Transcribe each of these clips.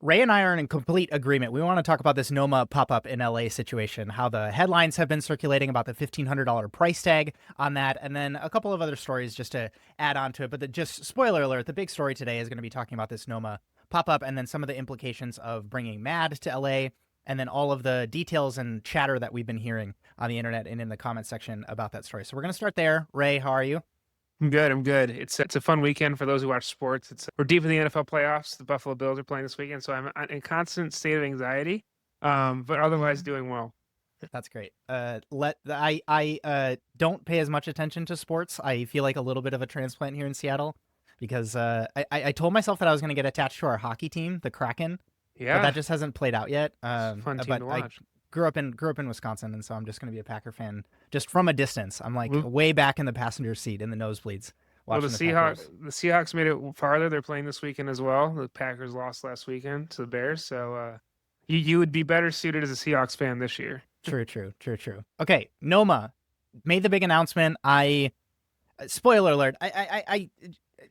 Ray and I are in complete agreement. We want to talk about this Noma pop-up in LA situation, how the headlines have been circulating about the $1,500 price tag on that, and then a couple of other stories just to add on to it. But just spoiler alert, the big story today is going to be talking about this Noma pop-up and then some of the implications of bringing MAD to LA, and then all of the details and chatter that we've been hearing on the internet and in the comment section about that story. So we're going to start there. Ray, how are you? I'm good. I'm good. It's a fun weekend for those who watch sports. We're deep in the NFL playoffs. The Buffalo Bills are playing this weekend, so I'm in constant state of anxiety. But otherwise doing well. That's great. I don't pay as much attention to sports. I feel like a little bit of a transplant here in Seattle because I told myself that I was going to get attached to our hockey team, the Kraken, but that Yeah, just hasn't played out yet. it's a fun team But to I watch. grew up in Wisconsin, and so I'm just going to be a Packer fan just from a distance. I'm like Well, way back in the passenger seat in the nosebleeds well, watching the Packers. The Seahawks made it farther. They're playing this weekend as well. The Packers lost last weekend to the Bears, so you would be better suited as a Seahawks fan this year. True. Okay, Noma made the big announcement. Spoiler alert. I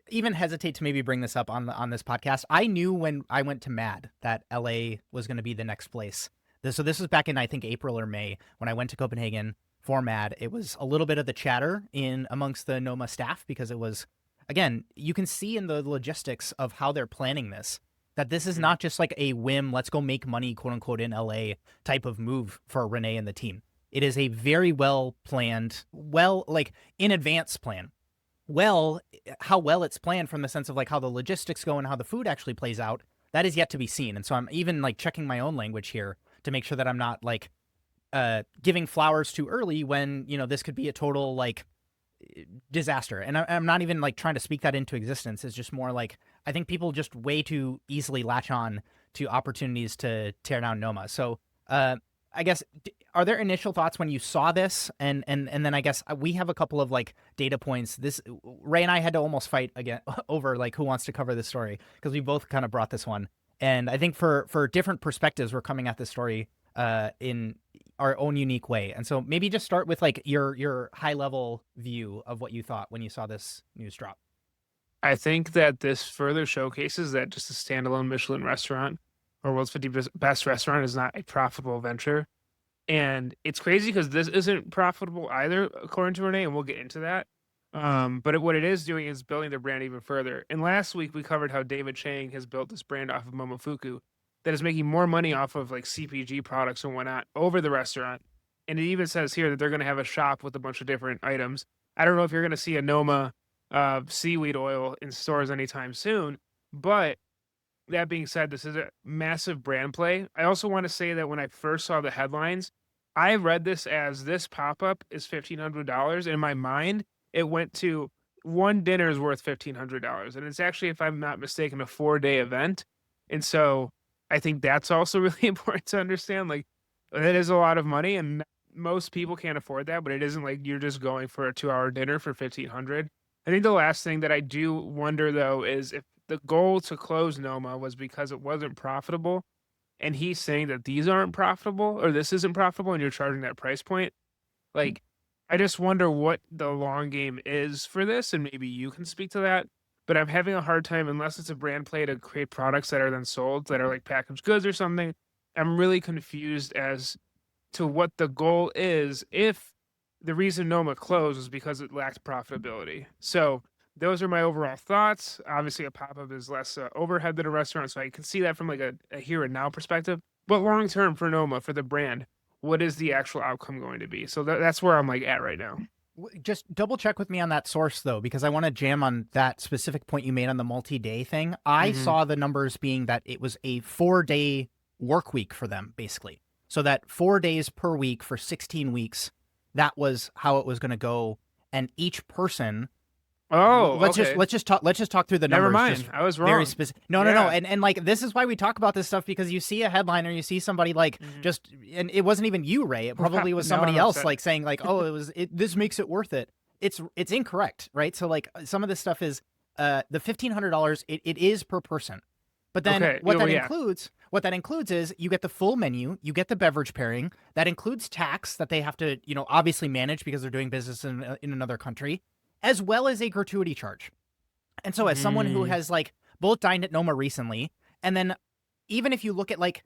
even hesitate to maybe bring this up on this podcast. I knew when I went to MAD that LA was going to be the next place. So this was back in I think April or May when I went to Copenhagen for MAD. It was a little bit of the chatter in amongst the Noma staff because it was, again, you can see in the logistics of how they're planning this that this is Mhm. not just like a whim, let's go make money, quote unquote, in LA type of move for Renee and the team. It is a very well planned, like in advance plan. Well, how well it's planned from the sense of like how the logistics go and how the food actually plays out, that is yet to be seen. And so I'm even like checking my own language here to make sure that I'm not like giving flowers too early when, this could be a total like disaster. And I'm not even like trying to speak that into existence. It's just more like I think people just way too easily latch on to opportunities to tear down Noma. So I guess are there initial thoughts when you saw this, and then I guess we have a couple of like data points. This Ray and I had to almost fight again over like who wants to cover this story because we both kind of brought this one, and I think for different perspectives we're coming at this story in our own unique way. And so maybe just start with like your high level view of what you thought when you saw this news drop. I think that this further showcases that just a standalone Michelin restaurant or World's 50 Best Restaurant is not a profitable venture. And it's crazy because this isn't profitable either, according to Renee, and we'll get into that. But what it is doing is building their brand even further. And last week we covered how David Chang has built this brand off of Momofuku that is making more money off of like CPG products and whatnot over the restaurant. And it even says here that they're going to have a shop with a bunch of different items. I don't know if you're going to see a Noma seaweed oil in stores anytime soon, but that being said, this is a massive brand play. I also want to say that when I first saw the headlines, I read this as this pop up is $1,500. In my mind, it went to one dinner is worth $1,500. And it's actually, if I'm not mistaken, a 4-day event. And so I think that's also really important to understand. Like, that is a lot of money, and most people can't afford that, but it isn't like you're just going for a 2-hour dinner for 1,500. I think the last thing that I do wonder though is if the goal to close Noma was because it wasn't profitable, and he's saying that these aren't profitable or this isn't profitable and you're charging that price point. Like, I just wonder what the long game is for this, and maybe you can speak to that. But I'm having a hard time unless it's a brand play to create products that are then sold that are like packaged goods or something. I'm really confused as to what the goal is if the reason Noma closed was because it lacked profitability. So those are my overall thoughts. Obviously, a pop up is less overhead than a restaurant, so I can see that from like a here and now perspective. But long term for Noma, for the brand, what is the actual outcome going to be? So that's where I'm like at right now. Just double check with me on that source though, because I want to jam on that specific point you made on the multi-day thing. I Hmm. saw the numbers being that it was a 4-day work week for them, basically. So that 4 days per week for 16 weeks, that was how it was going to go. And each person Oh, let's just okay. talk through the Never numbers just mind. I was very wrong. specific. No. Yeah. And like this is why we talk about this stuff because you see a headline or you see somebody like Hmm. just and it wasn't even you, Ray. It probably was Now I'm somebody else upset. like saying like, "Oh, this makes it worth it." It's incorrect, right? So like some of this stuff is the $1,500 it is per person. But then Okay. Yeah, well, yeah. what that includes is you get the full menu, you get the beverage pairing, that includes tax that they have to, obviously manage because they're doing business in another country, as well as a gratuity charge. And so as someone who Mm. has like both dined at Noma recently and then even if you look at like,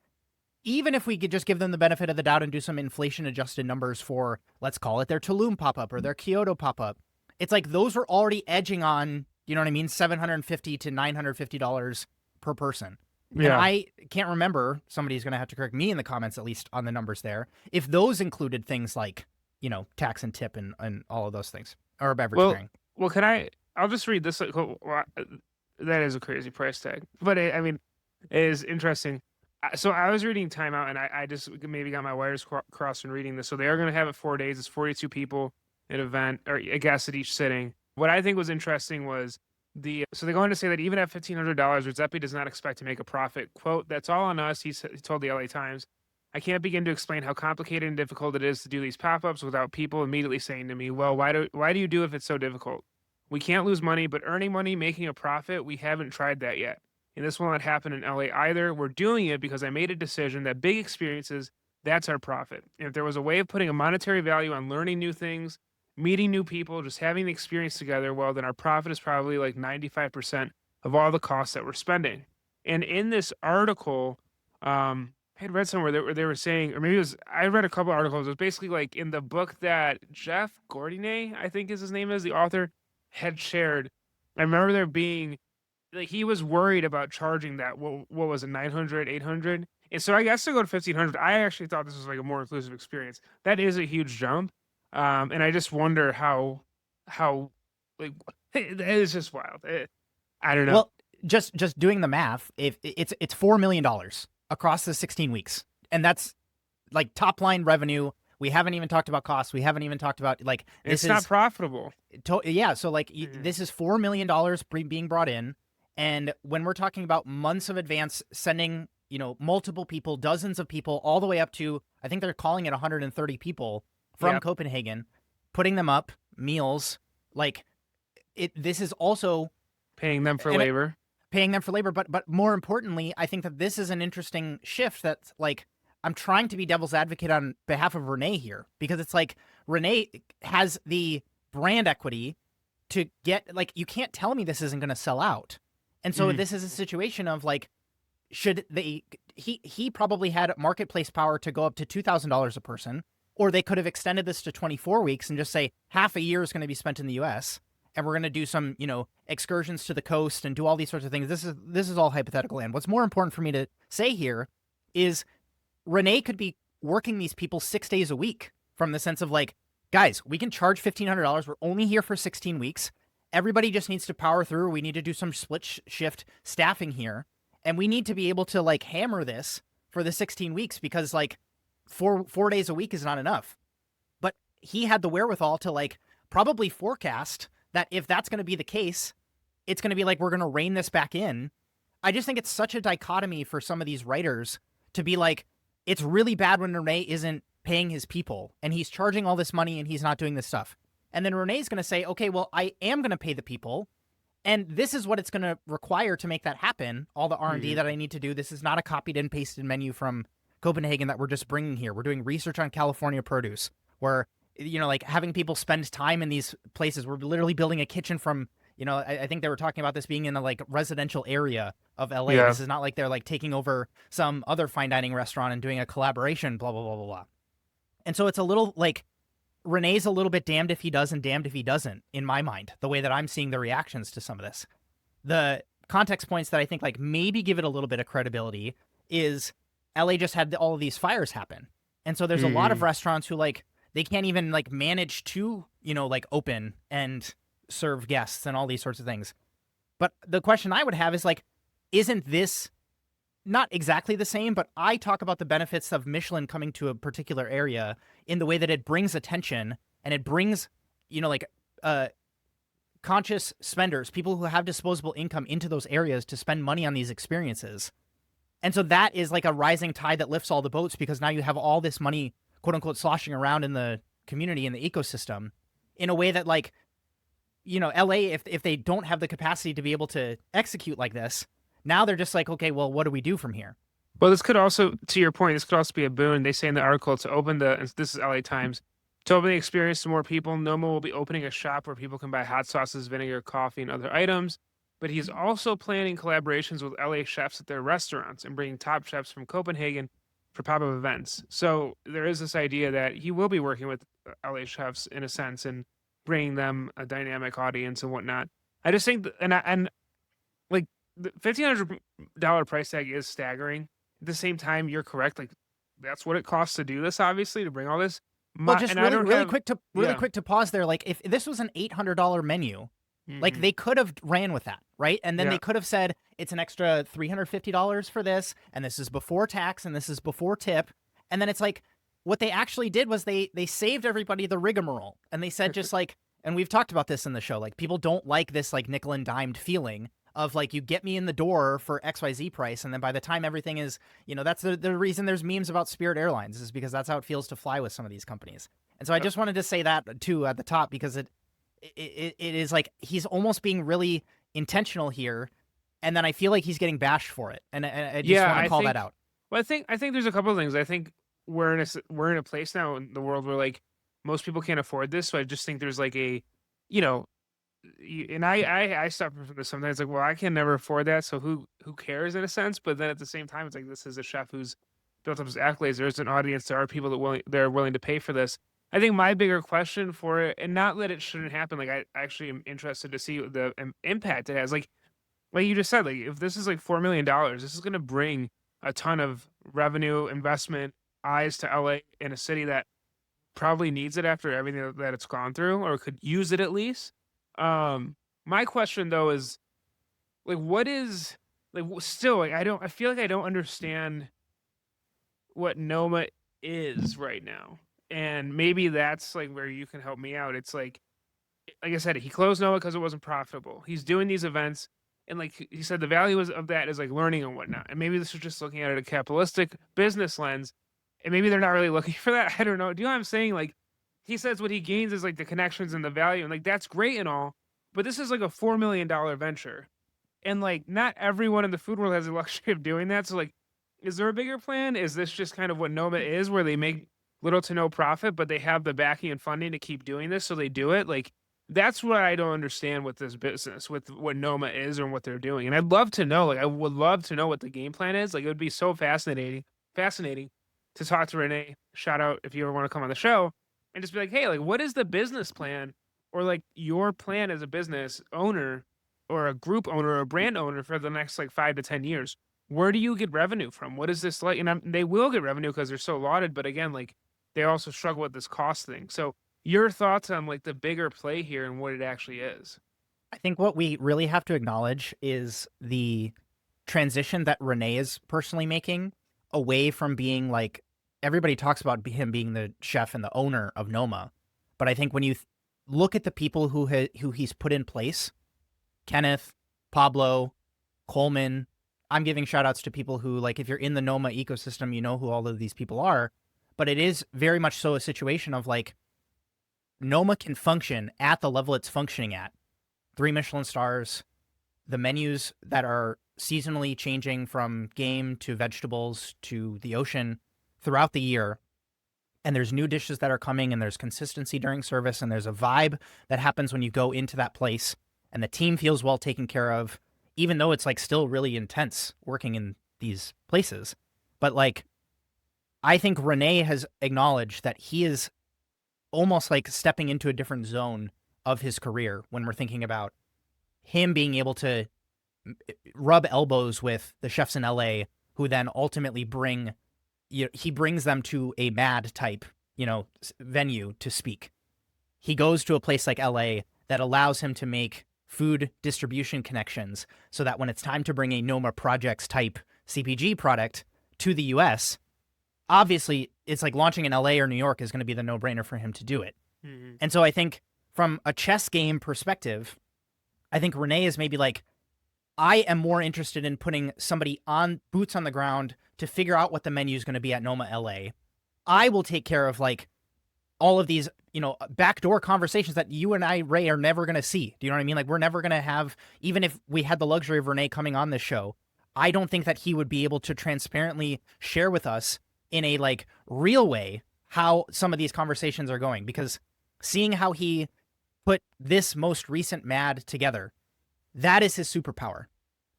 even if we could just give them the benefit of the doubt and do some inflation adjusted numbers for, let's call it their Tulum pop up or their Kyoto pop up, it's like those were already edging on, you know what I mean, $750 to $950 per person. And Yeah. I can't remember, somebody's going to have to correct me in the comments, at least on the numbers there, if those included things like, you know, tax and tip and all of those things, or beverage Well, pairing. well, I'll just read this. That is a crazy price tag, but I mean, it is interesting. So I was reading Timeout, and I just maybe got my wires crossed in reading this. So they are going to have it 4 days. It's 42 people an event, or I guess at each sitting. What I think was interesting was so they go on to say that even at $1,500, Giuseppe does not expect to make a profit. Quote, "That's all on us," he told the LA Times. "I can't begin to explain how complicated and difficult it is to do these pop-ups without people immediately saying to me, 'Well, why do you do it if it's so difficult?' We can't lose money, but earning money, making a profit, we haven't tried that yet. And this will not happen in LA either. We're doing it because I made a decision that big experiences, that's our profit. And if there was a way of putting a monetary value on learning new things, meeting new people, just having the experience together, well, then our profit is probably like 95% of all the costs that we're spending." And in this article, I had read somewhere that they were saying, or maybe it was, I read a couple articles. It was basically like in the book that Jeff Gordinet, I think is his name, is the author, had shared. I remember there being like he was worried about charging that what was it, 900, 800. And so I guess to go to 1,500, I actually thought this was like a more inclusive experience. That is a huge jump. And I just wonder how like it is just wild. I don't know. Well, just doing the math, if it's $4 million across the 16 weeks, and that's like top line revenue. We haven't even talked about costs. We haven't even talked about like It's this not is profitable. yeah. So like Mhm. this is $4 million being brought in, and when we're talking about months of advance, sending, you know, multiple people, dozens of people, all the way up to, I think they're calling it 130 people from Yep. Copenhagen, putting them up, meals, like it. This is also Paying them for and labor. paying them for labor, but more importantly, I think that this is an interesting shift. That's like, I'm trying to be devil's advocate on behalf of Renee here, because it's like Renee has the brand equity to get, like, you can't tell me this isn't going to sell out. And so Mhm. this is a situation of like, should they, he probably had marketplace power to go up to $2,000 a person, or they could have extended this to 24 weeks and just say half a year is going to be spent in the US, and we're going to do some, you know, excursions to the coast and do all these sorts of things. This is all hypothetical. And what's more important for me to say here is Renee could be working these people 6 days a week, from the sense of like, guys, we can charge $1,500. We're only here for 16 weeks. Everybody just needs to power through. We need to do some split shift staffing here. And we need to be able to like hammer this for the 16 weeks, because like four days a week is not enough. But he had the wherewithal to like probably forecast that if that's going to be the case, it's going to be like, we're going to rein this back in. I just think it's such a dichotomy for some of these writers to be like, it's really bad when Renee isn't paying his people and he's charging all this money and he's not doing this stuff. And then Renee's going to say, okay, well, I am going to pay the people, and this is what it's going to require to make that happen. All the R&D Mhm. that I need to do. This is not a copied and pasted menu from Copenhagen that we're just bringing here. We're doing research on California produce. We're, you know, like having people spend time in these places. We're literally building a kitchen from, you know, I think they were talking about this being in a like residential area of LA. Yeah. This is not like they're like taking over some other fine dining restaurant and doing a collaboration, blah, blah, blah, blah, blah. And so it's a little like, Renee's a little bit damned if he does and damned if he doesn't, in my mind, the way that I'm seeing the reactions to some of this. The context points that I think like maybe give it a little bit of credibility is LA just had all of these fires happen. And so there's a lot of Mhm. restaurants who like, they can't even like manage to, you know, like open and serve guests and all these sorts of things. But the question I would have is like, isn't this not exactly the same? But I talk about the benefits of Michelin coming to a particular area in the way that it brings attention, and it brings, you know, like conscious spenders, people who have disposable income, into those areas to spend money on these experiences. And so that is like a rising tide that lifts all the boats, because now you have all this money, quote unquote, sloshing around in the community, in the ecosystem, in a way that like, you know, LA, if they don't have the capacity to be able to execute like this, now they're just like, okay, well, what do we do from here? Well, this could also, to your point, this could also be a boon. They say in the article to open and this is LA Times, to open the experience to more people, Noma will be opening a shop where people can buy hot sauces, vinegar, coffee, and other items. but he's also planning collaborations with LA chefs at their restaurants and bringing top chefs from Copenhagen for pop-up events. So there is this idea that he will be working with LA chefs in a sense and bringing them a dynamic audience and whatnot. I just think, and like the $1,500 price tag is staggering. At the same time, you're correct. Like that's what it costs to do this, obviously, to bring all this. Well, just I really, don't really have, quick to really yeah. quick to pause there. Like, if this was an $800 menu, like Hmm. they could have ran with that, right? And then Yeah. they could have said it's an extra $350 for this, and this is before tax, and this is before tip. And then it's like, what they actually did was they saved everybody the rigmarole, and they said just like, and we've talked about this in the show, like people don't like this like nickel and dimed feeling of like you get me in the door for XYZ price, and then by the time everything is, that's the reason there's memes about Spirit Airlines is because that's how it feels to fly with some of these companies. And so I just wanted to say that too at the top because it is like he's almost being really intentional here, and then I feel like he's getting bashed for it, and I just Yeah, want to I call that think. out. Well, I think there's a couple of things. I think we're in a place now in the world where like most people can't afford this. So I just think there's like a, you know, and I suffer from this sometimes. Like, well, I can never afford that, so who cares in a sense. But then at the same time, it's like this is a chef who's built up his accolades. There's an audience. There are people they're willing to pay for this. I think my bigger question for it, and not that it shouldn't happen. Like I actually am interested to see the impact it has. Like you just said, like if this is like $4 million, this is going to bring a ton of revenue, investment, eyes to LA in a city that probably needs it after everything that it's gone through, or could use it at least. My question though is like, what is like still like I feel like I don't understand what Noma is right now, and maybe that's like where you can help me out. It's like I said, he closed Noah because it wasn't profitable. He's doing these events, and like he said, the value of that is like learning and whatnot. And maybe this is just looking at it a capitalistic business lens, and maybe they're not really looking for that. I don't know. Do you know what I'm saying? Like he says, what he gains is like the connections and the value, and like that's great and all, but this is like a $4 million venture, and like not everyone in the food world has the luxury of doing that. So like, is there a bigger plan? Is this just kind of what Noma is, where they make little to no profit, but they have the backing and funding to keep doing this, so they do it? Like that's what I don't understand with this business, with what Noma is or what they're doing. And I'd love to know, like, I would love to know what the game plan is. Like, it would be so fascinating to talk to Renee. Shout out if you ever want to come on the show and just be like, hey, like, what is the business plan or like your plan as a business owner or a group owner or a brand owner for the next like 5 to 10 years? Where do you get revenue from? What is this like? And they will get revenue because they're so lauded, but again, like, they also struggle with this cost thing. So, your thoughts on like the bigger play here and what it actually is? I think what we really have to acknowledge is the transition that Renee is personally making away from being like everybody talks about him being the chef and the owner of Noma, but I think when you look at the people who he's put in place, Kenneth, Pablo, Coleman, I'm giving shout outs to people who like if you're in the Noma ecosystem, you know who all of these people are, but it is very much so a situation of like Noma can function at the level it's functioning at. 3 Michelin stars, the menus that are seasonally changing from game to vegetables to the ocean throughout the year. And there's new dishes that are coming, and there's consistency during service, and there's a vibe that happens when you go into that place, and the team feels well taken care of, even though it's like still really intense working in these places. But like, I think Renee has acknowledged that he is almost like stepping into a different zone of his career when we're thinking about him being able to rub elbows with the chefs in LA who then ultimately he brings them to a mad type, venue to speak. He goes to a place like LA that allows him to make food distribution connections so that when it's time to bring a Noma Projects type CPG product to the US, obviously it's like launching in LA or New York is going to be the no-brainer for him to do it. Mm-hmm. And so I think from a chess game perspective, I think Renee is maybe like, I am more interested in putting somebody on boots on the ground to figure out what the menu is going to be at Noma LA. I will take care of like all of these, backdoor conversations that you and I, Ray, are never going to see. Do you know what I mean? Like we're never going to have, even if we had the luxury of Renee coming on this show, I don't think that he would be able to transparently share with us in a like real way how some of these conversations are going, because seeing how he put this most recent mad together, That is his superpower.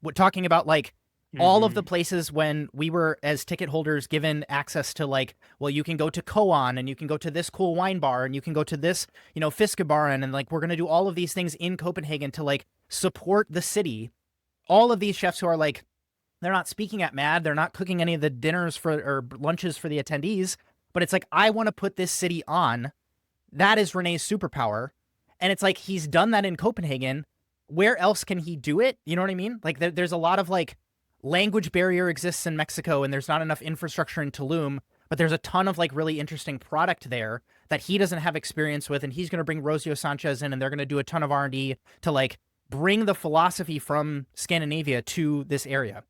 We're talking about like all of the places when we were as ticket holders given access to like, well, you can go to Koan and you can go to this cool wine bar and you can go to this, Fiskebaren, and like we're going to do all of these things in Copenhagen to like support the city. All of these chefs who are like, they're not speaking at MAD, they're not cooking any of the dinners for or lunches for the attendees, but it's like, I want to put this city on. That is Renee's superpower. And it's like, he's done that in Copenhagen. Where else can he do it? You know what I mean? Like there's a lot of like language barrier exists in Mexico and there's not enough infrastructure in Tulum, but there's a ton of like really interesting product there that he doesn't have experience with. And he's going to bring Rosio Sanchez in and they're going to do a ton of R&D to like bring the philosophy from Scandinavia to this area.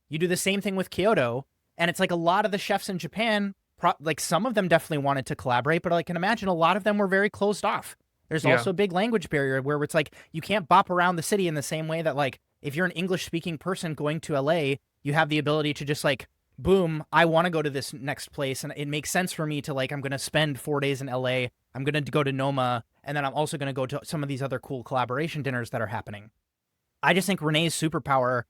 You do the same thing with Kyoto. And it's like a lot of the chefs in Japan, like some of them definitely wanted to collaborate, but I can imagine a lot of them were very closed off. There's also a big language barrier where it's like you can't bop around the city in the same way that like if you're an English-speaking person going to LA, you have the ability to just like, boom, I want to go to this next place. And it makes sense for me to like, I'm going to spend 4 days in LA. I'm going to go to Noma. And then I'm also going to go to some of these other cool collaboration dinners that are happening. I just think Renee's superpower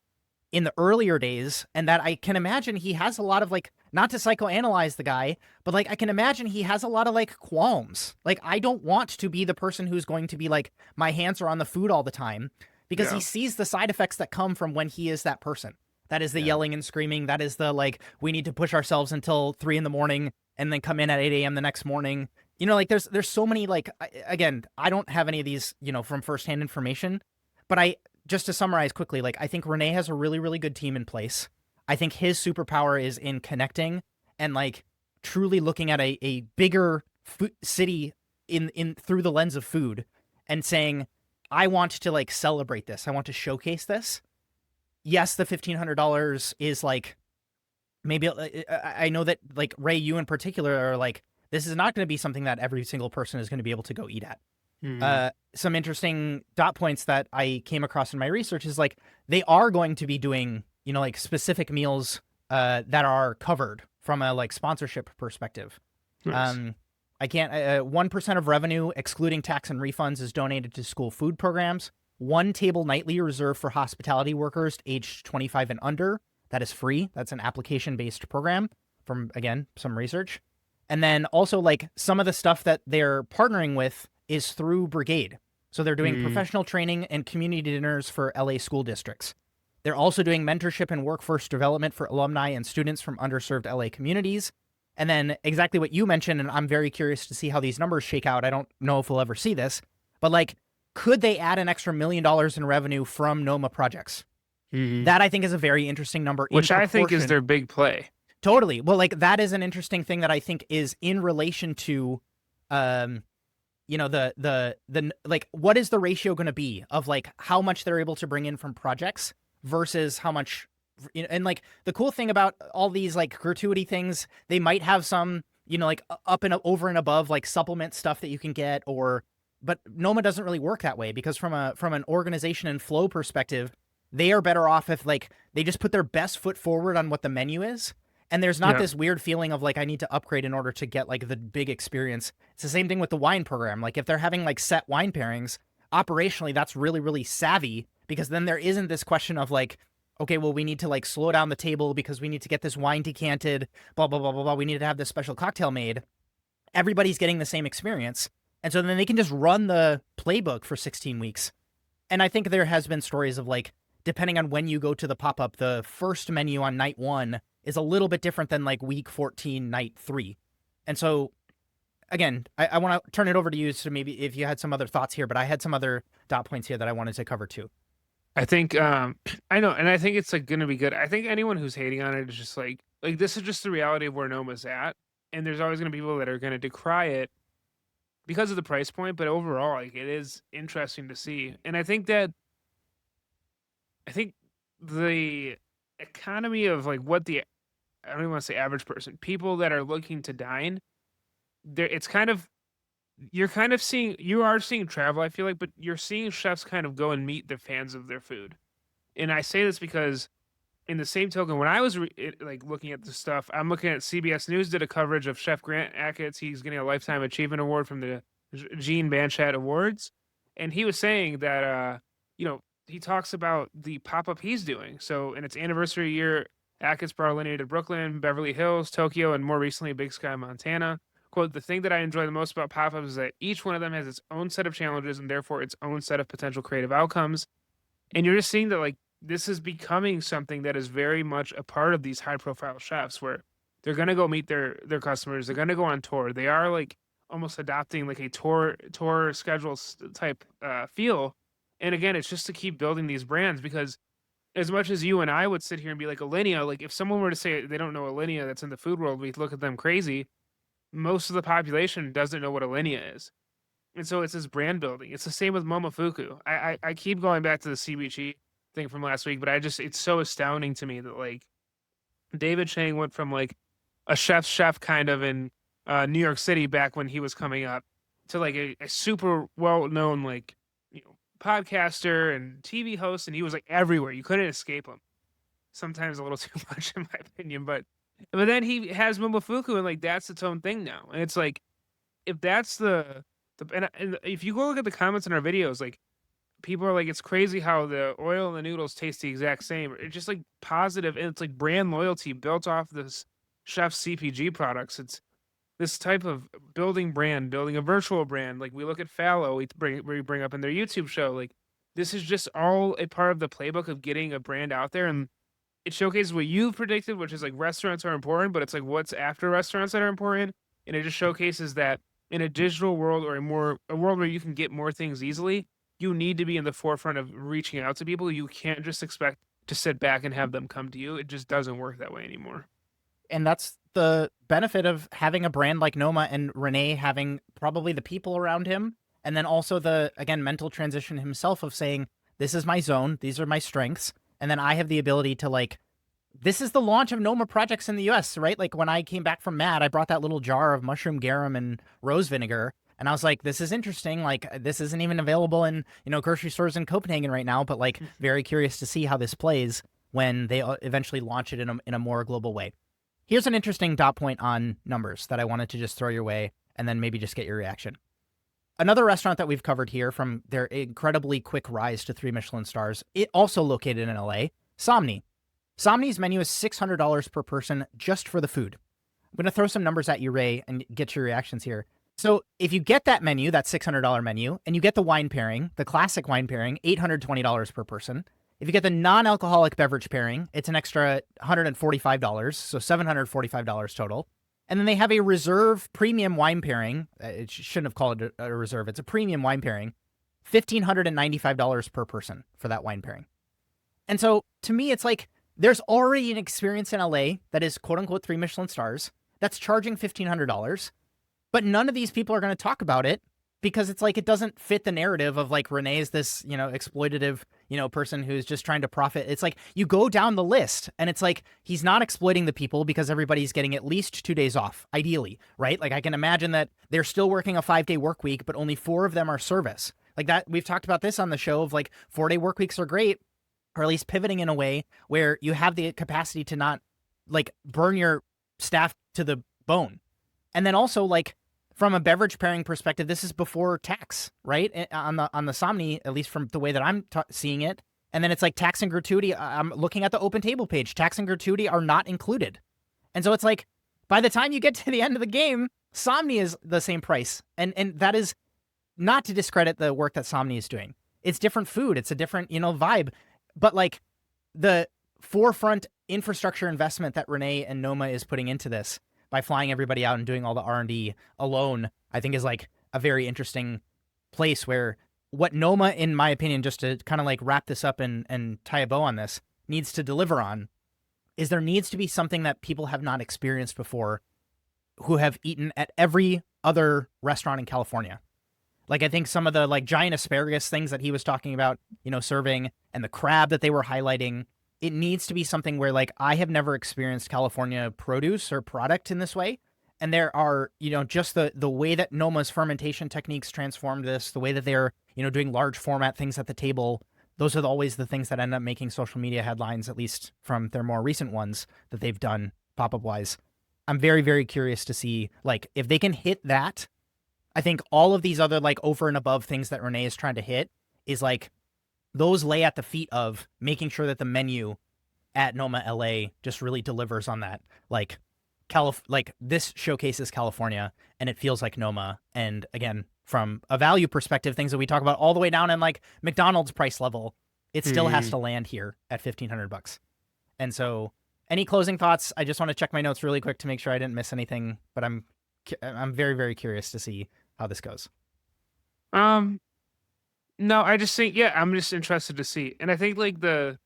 in the earlier days, and that I can imagine he has a lot of like, not to psychoanalyze the guy, but like I can imagine he has a lot of like qualms. Like I don't want to be the person who's going to be like, my hands are on the food all the time, because he sees the side effects that come from when he is that person. That is the yelling and screaming. That is the like, we need to push ourselves until 3 a.m. and then come in at 8 a.m. the next morning. Like there's so many like, again, I don't have any of these, from firsthand information, but just to summarize quickly, like I think Renee has a really, really good team in place. I think his superpower is in connecting and like truly looking at a bigger city in through the lens of food and saying, I want to like celebrate this. I want to showcase this. Yes, the $1,500 is like, maybe I know that like Ray, you in particular are like, this is not going to be something that every single person is going to be able to go eat at. Some interesting dot points that I came across in my research is like they are going to be doing, like specific meals that are covered from a like sponsorship perspective. Nice. I can't 1% of revenue excluding tax and refunds is donated to school food programs. 1 table nightly reserved for hospitality workers aged 25 and under. That is free. That's an application-based program from, again, some research. And then also like some of the stuff that they're partnering with is through Brigade. So they're doing professional training and community dinners for LA school districts. They're also doing mentorship and workforce development for alumni and students from underserved LA communities. And then exactly what you mentioned, and I'm very curious to see how these numbers shake out. I don't know if we'll ever see this, but like, could they add an extra $1 million in revenue from Noma projects? That I think is a very interesting number. Which I think is their big play. Totally. Well, like that is an interesting thing that I think is in relation to, the like, what is the ratio going to be of like how much they're able to bring in from projects versus how much, and like the cool thing about all these like gratuity things, they might have some, like up and over and above like supplement stuff that you can get but Noma doesn't really work that way because from an organization and flow perspective, they are better off if like they just put their best foot forward on what the menu is. And there's not this weird feeling of like, I need to upgrade in order to get like the big experience. It's the same thing with the wine program. Like if they're having like set wine pairings, operationally, that's really, really savvy because then there isn't this question of like, okay, well, we need to like slow down the table because we need to get this wine decanted, blah, blah, blah, blah, blah. We need to have this special cocktail made. Everybody's getting the same experience. And so then they can just run the playbook for 16 weeks. And I think there has been stories of like, depending on when you go to the pop-up, the first menu on night 1 is a little bit different than like week 14, night 3. And so, again, I want to turn it over to you. So maybe if you had some other thoughts here, but I had some other dot points here that I wanted to cover too. I think, I know, and I think it's like going to be good. I think anyone who's hating on it is just like this is just the reality of where Noma's at. And there's always going to be people that are going to decry it because of the price point. But overall, like it is interesting to see. And I think the economy of like what I don't even want to say average person, people that are looking to dine, it's kind of, you are seeing travel, I feel like, but you're seeing chefs kind of go and meet the fans of their food. And I say this because in the same token, when I was like looking at this stuff, I'm looking at CBS News did a coverage of Chef Grant Achatz. He's getting a Lifetime Achievement Award from the Gene Banchat Awards. And he was saying that, he talks about the pop-up he's doing. So in its anniversary year, Ackett's brought Alinea to Brooklyn, Beverly Hills, Tokyo, and more recently Big Sky, Montana. Quote, the thing that I enjoy the most about pop-ups is that each one of them has its own set of challenges and therefore its own set of potential creative outcomes. And you're just seeing that like this is becoming something that is very much a part of these high-profile chefs where they're gonna go meet their customers, they're gonna go on tour. They are like almost adopting like a tour schedule type feel. And again, it's just to keep building these brands because as much as you and I would sit here and be like Alinea, like if someone were to say they don't know Alinea that's in the food world, we'd look at them crazy. Most of the population doesn't know what Alinea is. And so it's this brand building. It's the same with Momofuku. I keep going back to the CBG thing from last week, but it's so astounding to me that like David Chang went from like a chef's chef kind of in New York City back when he was coming up to like a super well known like podcaster and TV host, and he was like everywhere. You couldn't escape him. Sometimes a little too much, in my opinion, but then he has Momofuku, and like that's its own thing now. And it's like if that's and if you go look at the comments in our videos, like people are like, it's crazy how the oil and the noodles taste the exact same. It's just like positive, and it's like brand loyalty built off this chef's CPG products. It's this type of building brand, building a virtual brand. Like we look at Fallow, we bring up in their YouTube show. Like this is just all a part of the playbook of getting a brand out there, and it showcases what you've predicted, which is like restaurants are important, but it's like what's after restaurants that are important, and it just showcases that in a digital world or a world where you can get more things easily, you need to be in the forefront of reaching out to people. You can't just expect to sit back and have them come to you. It just doesn't work that way anymore. And that's the benefit of having a brand like Noma and Renee having probably the people around him. And then also the, again, mental transition himself of saying, this is my zone. These are my strengths. And then I have the ability to like, this is the launch of Noma projects in the US, right? Like when I came back from Mad, I brought that little jar of mushroom garum and rose vinegar. And I was like, this is interesting. Like this isn't even available in, grocery stores in Copenhagen right now, but like very curious to see how this plays when they eventually launch it in a more global way. Here's an interesting dot point on numbers that I wanted to just throw your way and then maybe just get your reaction. Another restaurant that we've covered here from their incredibly quick rise to 3 Michelin stars, it also located in LA, Somni. Somni's menu is $600 per person just for the food. I'm going to throw some numbers at you, Ray, and get your reactions here. So if you get that menu, that $600 menu, and you get the wine pairing, the classic wine pairing, $820 per person. If you get the non-alcoholic beverage pairing, it's an extra $145, so $745 total. And then they have a reserve premium wine pairing. It shouldn't have called it a reserve. It's a premium wine pairing, $1,595 per person for that wine pairing. And so to me, it's like there's already an experience in LA that is quote unquote 3 Michelin stars that's charging $1,500. But none of these people are going to talk about it because it's like it doesn't fit the narrative of like Renee is this, exploitative, person who's just trying to profit. It's like you go down the list and it's like he's not exploiting the people because everybody's getting at least 2 days off, ideally, right? Like I can imagine that they're still working a 5-day work week, but only 4 of them are service. Like that, we've talked about this on the show of like 4-day work weeks are great, or at least pivoting in a way where you have the capacity to not like burn your staff to the bone. And then also like from a beverage pairing perspective, this is before tax, right? On the Somni, at least from the way that I'm seeing it. And then it's like tax and gratuity. I'm looking at the open table page. Tax and gratuity are not included. And so it's like by the time you get to the end of the game, Somni is the same price. And that is not to discredit the work that Somni is doing. It's different food. It's a different, vibe. But like the forefront infrastructure investment that Renee and Noma is putting into this by flying everybody out and doing all the R&D alone, I think is like a very interesting place where what Noma, in my opinion, just to kind of like wrap this up and tie a bow on this, needs to deliver on is there needs to be something that people have not experienced before who have eaten at every other restaurant in California. Like I think some of the like giant asparagus things that he was talking about, serving, and the crab that they were highlighting, it needs to be something where like I have never experienced California produce or product in this way. And there are, just the way that Noma's fermentation techniques transformed this, the way that they're, doing large format things at the table. Those are always the things that end up making social media headlines, at least from their more recent ones that they've done pop-up wise. I'm very, very curious to see like if they can hit that. I think all of these other like over and above things that Renee is trying to hit is like those lay at the feet of making sure that the menu at Noma LA just really delivers on that. Like like this showcases California and it feels like Noma. And again, from a value perspective, things that we talk about all the way down in like McDonald's price level, it still has Mhm. to land here at $1,500. And so, any closing thoughts? I just want to check my notes really quick to make sure I didn't miss anything, but I'm very, very curious to see how this goes. Um, no, I just think, yeah, I'm just interested to see. And I think like the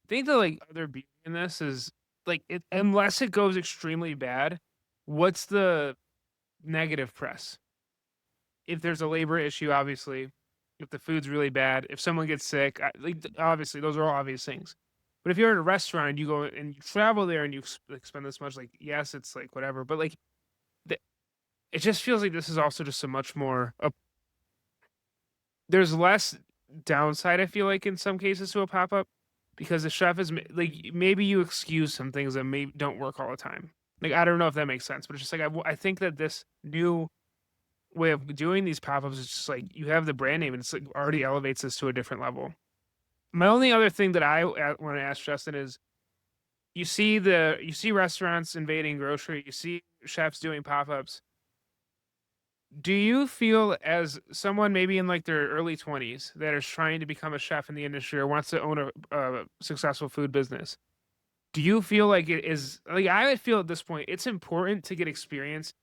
like other beauty in this is like unless it goes extremely bad, what's the negative press? If there's a labor issue, obviously, if the food's really bad, if someone gets sick, obviously those are all obvious things. But if you're at a restaurant and you go and you travel there and you like spend this much, like yes, it's like whatever, but like the, it just feels like this is also just a much more. There's less downside. I feel like in some cases to a pop up because the chef is like maybe you excuse some things that may don't work all the time. Like I don't know if that makes sense, but it's just like I think that this new way of doing these pop-ups is just like you have the brand name and it's like already elevates this to a different level. My only other thing that I want to ask Justin is you see restaurants invading grocery, you see chefs doing pop-ups. Do you feel as someone maybe in like their early 20s that is trying to become a chef in the industry or wants to own a successful food business? Do you feel like it is like I would feel at this point it's important to get experience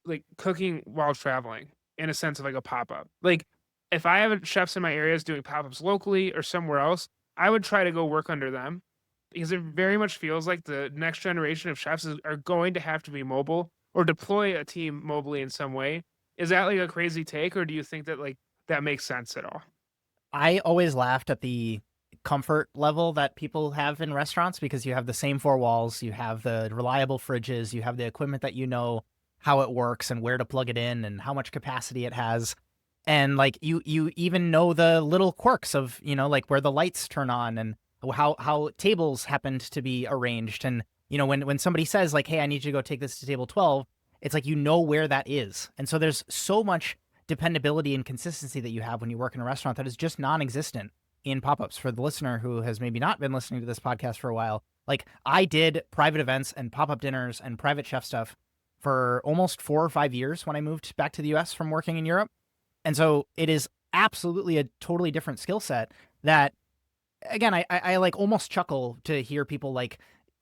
like cooking while traveling in a sense of like a pop-up. Like if I have chefs in my areas doing pop-ups locally or somewhere else, I would try to go work under them because it very much feels like the next generation of chefs are going to have to be mobile or deploy a team mobily in some way. Is that like a crazy take or do you think that like that makes sense at all? I always laughed at the comfort level that people have in restaurants because you have the same four walls, you have the reliable fridges, you have the equipment that you know how it works and where to plug it in and how much capacity it has. And like you even know the little quirks of, like where the lights turn on and how tables happened to be arranged. And when somebody says like, "Hey, I need you to go take this to table 12," it's like where that is. And so there's so much dependability and consistency that you have when you work in a restaurant that is just non-existent in pop-ups. For the listener who has maybe not been listening to this podcast for a while, like I did private events and pop-up dinners and private chef stuff for almost 4 or 5 years when I moved back to the US from working in Europe. And so it is absolutely a totally different skill set that, again, I like almost chuckle to hear people like,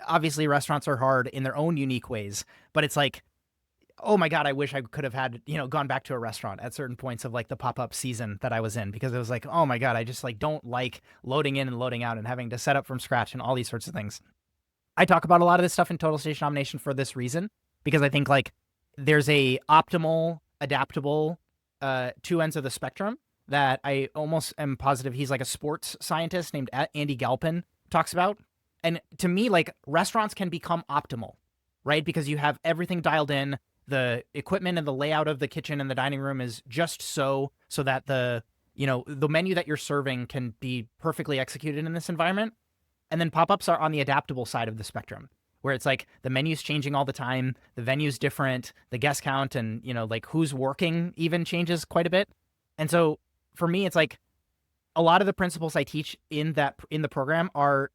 obviously restaurants are hard in their own unique ways, but it's like, oh my God, I wish I could have had, gone back to a restaurant at certain points of like the pop-up season that I was in, because it was like, oh my God, I just like don't like loading in and loading out and having to set up from scratch and all these sorts of things. I talk about a lot of this stuff in Total Station Domination for this reason, because I think like there's a optimal, adaptable two ends of the spectrum that I almost am positive he's like a sports scientist named Andy Galpin talks about. And to me, like restaurants can become optimal, right? Because you have everything dialed in. The equipment and the layout of the kitchen and the dining room is just so that the menu that you're serving can be perfectly executed in this environment. And then pop-ups are on the adaptable side of the spectrum, where it's like the menu's changing all the time, the venue's different, the guest count and, like who's working even changes quite a bit. And so for me, it's like a lot of the principles I teach in the program are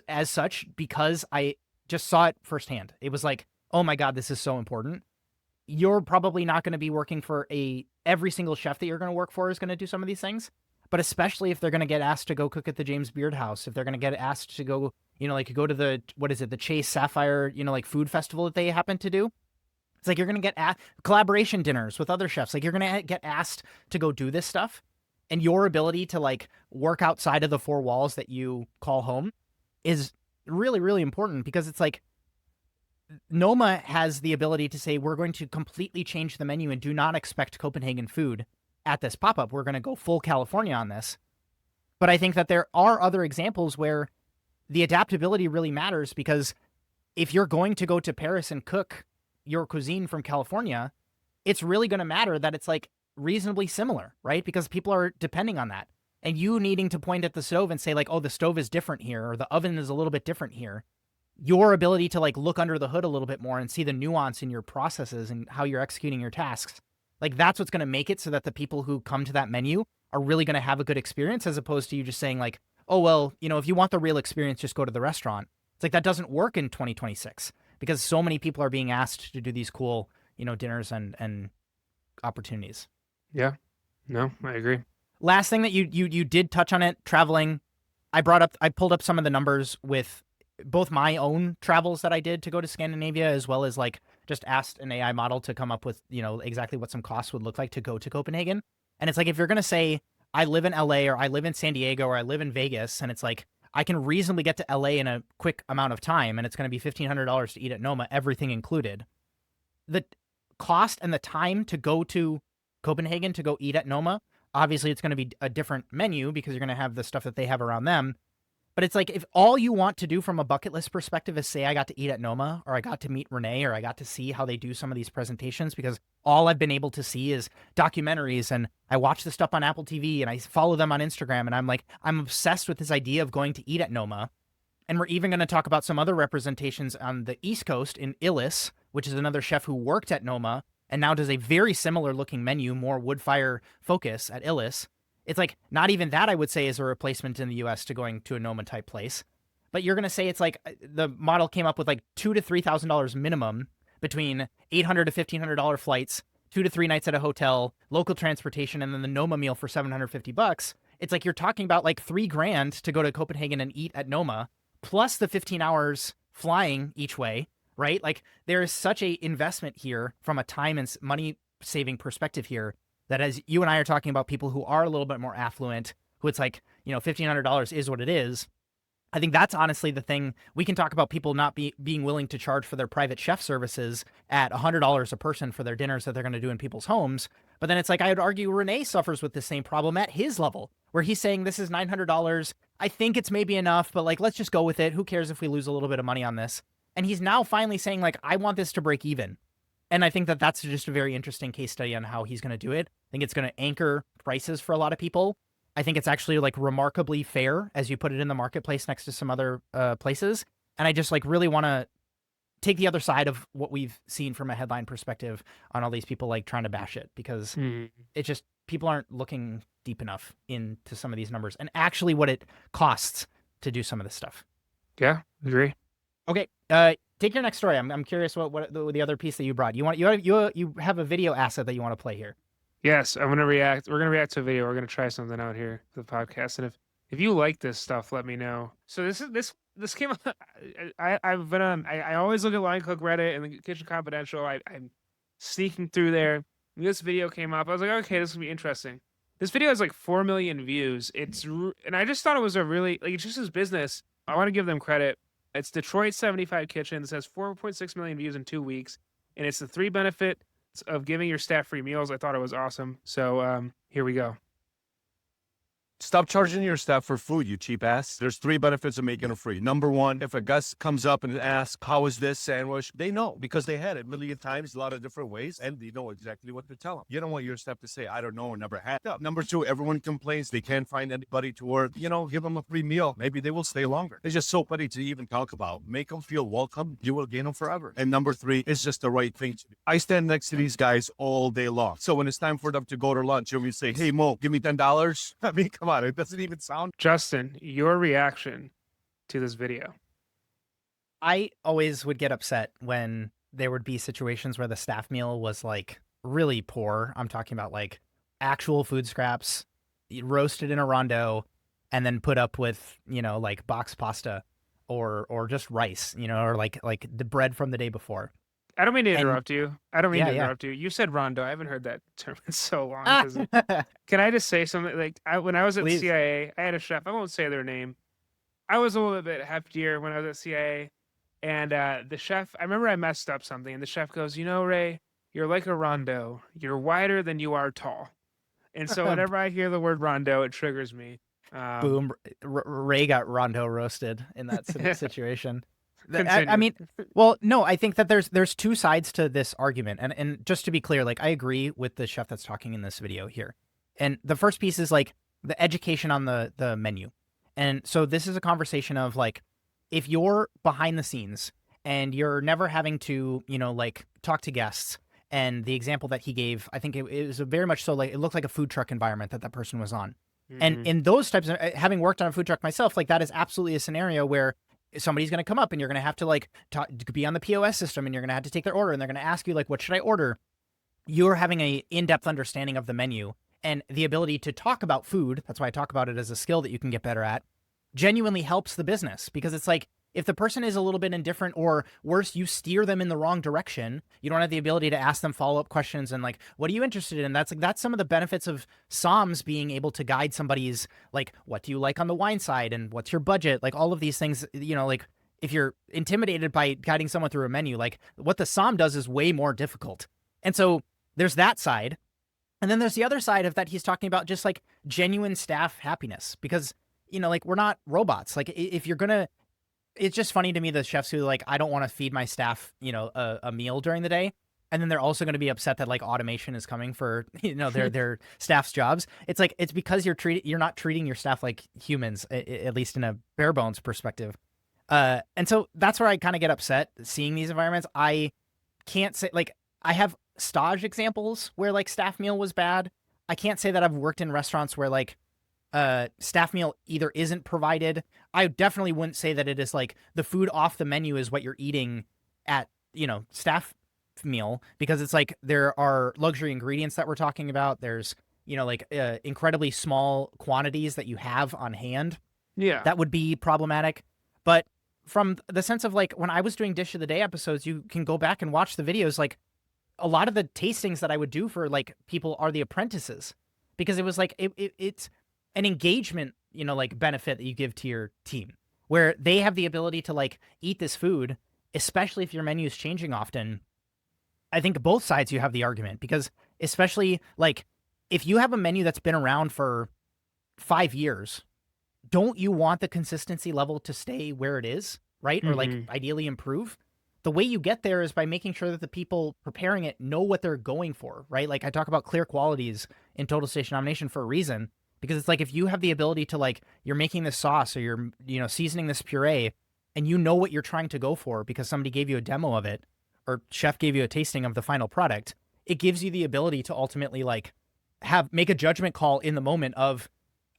as such because I just saw it firsthand. It was like, oh my God, this is so important. You're probably not going to be working for every single chef that you're going to work for is going to do some of these things, but especially if they're going to get asked to go cook at the James Beard House, if they're going to get asked to go, like go to the, what is it, the Chase Sapphire, like food festival that they happen to do. It's like you're going to get collaboration dinners with other chefs. Like you're going to get asked to go do this stuff, and your ability to like work outside of the four walls that you call home is really, really important, because it's like Noma has the ability to say, we're going to completely change the menu and do not expect Copenhagen food at this pop-up. We're going to go full California on this. But I think that there are other examples where the adaptability really matters, because if you're going to go to Paris and cook your cuisine from California, it's really going to matter that it's like reasonably similar, right? Because people are depending on that. And you needing to point at the stove and say like, oh, the stove is different here, or the oven is a little bit different here. Your ability to like look under the hood a little bit more and see the nuance in your processes and how you're executing your tasks Like that's what's going to make it so that the people who come to that menu are really going to have a good experience, as opposed to you just saying like, oh, well, if you want the real experience, just go to the restaurant. It's like that doesn't work in 2026 because so many people are being asked to do these cool, dinners and opportunities. Yeah. No, I agree. Last thing that you did touch on it, traveling. I pulled up some of the numbers with both my own travels that I did to go to Scandinavia, as well as like just asked an AI model to come up with, exactly what some costs would look like to go to Copenhagen. And it's like, if you're going to say, I live in LA or I live in San Diego or I live in Vegas, and it's like, I can reasonably get to LA in a quick amount of time, and it's going to be $1,500 to eat at Noma, everything included. The cost and the time to go to Copenhagen to go eat at Noma, obviously it's going to be a different menu because you're going to have the stuff that they have around them. But it's like, if all you want to do from a bucket list perspective is say, I got to eat at Noma, or I got to meet Renee, or I got to see how they do some of these presentations, because all I've been able to see is documentaries, and I watch the stuff on Apple TV and I follow them on Instagram, and I'm obsessed with this idea of going to eat at Noma. And we're even going to talk about some other representations on the East Coast in Illis, which is another chef who worked at Noma and now does a very similar looking menu, more wood fire focus at Illis. It's like, not even that, I would say, is a replacement in the US to going to a Noma type place. But you're going to say it's like the model came up with like $2,000 to $3,000 minimum between $800 to $1,500 flights, 2 to 3 nights at a hotel, local transportation, and then the Noma meal for $750. It's like you're talking about like $3,000 to go to Copenhagen and eat at Noma, plus the 15 hours flying each way, right? Like there is such a investment here from a time and money saving perspective here, that as you and I are talking about people who are a little bit more affluent, who it's like, $1,500 is what it is. I think that's honestly the thing. We can talk about people not being willing to charge for their private chef services at $100 a person for their dinners that they're going to do in people's homes. But then it's like, I would argue Renee suffers with the same problem at his level, where he's saying this is $900. I think it's maybe enough, but like, let's just go with it. Who cares if we lose a little bit of money on this? And he's now finally saying like, I want this to break even. And I think that that's just a very interesting case study on how he's going to do it. I think it's going to anchor prices for a lot of people. I think it's actually like remarkably fair as you put it in the marketplace next to some other places. And I just like really want to take the other side of what we've seen from a headline perspective on all these people like trying to bash it, because it just, people aren't looking deep enough into some of these numbers and actually what it costs to do some of this stuff. Yeah, agree. Okay. Take your next story. I'm curious what the other piece that you brought. You have a video asset that you want to play here. Yes, I'm gonna react. We're gonna react to a video. We're gonna try something out here for the podcast. And if you like this stuff, let me know. So this came. I've been on. I always look at Line Cook Reddit and the Kitchen Confidential. I'm sneaking through there. And this video came up. I was like, okay, this will be interesting. This video has like 4 million views. And I just thought it was a really like, it's just his business. I want to give them credit. It's Detroit 75 Kitchens. It has 4.6 million views in 2 weeks, and it's the 3 benefits of giving your staff free meals. I thought it was awesome. So here we go. Stop charging your staff for food, you cheap ass. There's 3 benefits of making it free. Number 1, if a guest comes up and asks, how is this sandwich? They know because they had it a million times, a lot of different ways, and they know exactly what to tell them. You don't want your staff to say, I don't know, or never had it. Number 2, everyone complains they can't find anybody to work. Give them a free meal. Maybe they will stay longer. It's just so funny to even talk about. Make them feel welcome. You will gain them forever. And number 3, it's just the right thing to do. I stand next to these guys all day long. So when it's time for them to go to lunch, you'll say, hey, Mo, give me $10. I mean, come on. It doesn't even sound. Justin, your reaction to this video. I always would get upset when there would be situations where the staff meal was like really poor. I'm talking about like actual food scraps roasted in a rondo and then put up with, like box pasta or just rice, or like the bread from the day before. I don't mean to interrupt you. You. You said rondo. I haven't heard that term in so long. Can I just say something? Like when I was at CIA, I had a chef. I won't say their name. I was a little bit heftier when I was at CIA, and the chef. I remember I messed up something, and the chef goes, "Ray, you're like a rondo. You're wider than you are tall." And so whenever I hear the word rondo, it triggers me. Boom! Ray got rondo roasted in that situation. I mean, well, no, I think that there's 2 sides to this argument. And just to be clear, like I agree with the chef that's talking in this video here. And the first piece is like the education on the menu. And so this is a conversation of like, if you're behind the scenes and you're never having to, like talk to guests And the example that he gave, I think it was very much so like it looked like a food truck environment that person was on. And in those types of, having worked on a food truck myself, like that is absolutely a scenario where somebody's going to come up and you're going to have to like be on the POS system and you're going to have to take their order and they're going to ask you like, what should I order? You're having a in-depth understanding of the menu and the ability to talk about food. That's why I talk about it as a skill that you can get better at. Genuinely helps the business because it's like, if the person is a little bit indifferent or worse, you steer them in the wrong direction, you don't have the ability to ask them follow-up questions and like, what are you interested in? That's some of the benefits of SOMs being able to guide somebody's like, what do you like on the wine side and what's your budget? Like all of these things, like if you're intimidated by guiding someone through a menu, like what the SOM does is way more difficult. And so there's that side. And then there's the other side of that he's talking about just like genuine staff happiness because, like we're not robots. Like if you're going to, it's just funny to me, the chefs who like, I don't want to feed my staff, a meal during the day. And then they're also going to be upset that like automation is coming for, their staff's jobs. It's like, it's because you're not treating your staff like humans, at least in a bare bones perspective. And so that's where I kind of get upset seeing these environments. I can't say like, I have stage examples where like staff meal was bad. I can't say that I've worked in restaurants where like, staff meal either isn't provided. I definitely wouldn't say that it is like the food off the menu is what you're eating at, staff meal, because it's like there are luxury ingredients that we're talking about. There's, incredibly small quantities that you have on hand. Yeah. That would be problematic. But from the sense of like when I was doing Dish of the Day episodes, you can go back and watch the videos. Like a lot of the tastings that I would do for like people are the apprentices because it was like, it's an engagement, like benefit that you give to your team where they have the ability to like eat this food, especially if your menu is changing often. I think both sides you have the argument because especially like if you have a menu that's been around for 5 years, don't you want the consistency level to stay where it is, right? Or like ideally improve? The way you get there is by making sure that the people preparing it know what they're going for, right? Like I talk about clear qualities in Total Station Nomination for a reason. Because it's like if you have the ability to like you're making this sauce or you're seasoning this puree and you know what you're trying to go for because somebody gave you a demo of it or chef gave you a tasting of the final product, it gives you the ability to ultimately like make a judgment call in the moment of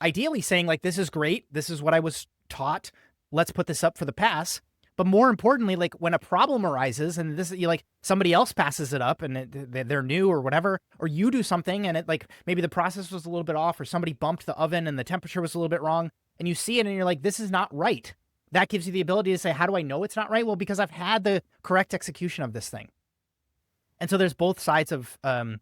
ideally saying like this is great, this is what I was taught, let's put this up for the pass. But more importantly, like when a problem arises and this you like somebody else passes it up and they're new or whatever, or you do something and it like maybe the process was a little bit off or somebody bumped the oven and the temperature was a little bit wrong and you see it and you're like, this is not right. That gives you the ability to say, how do I know it's not right? Well, because I've had the correct execution of this thing. And so there's both sides of, I'm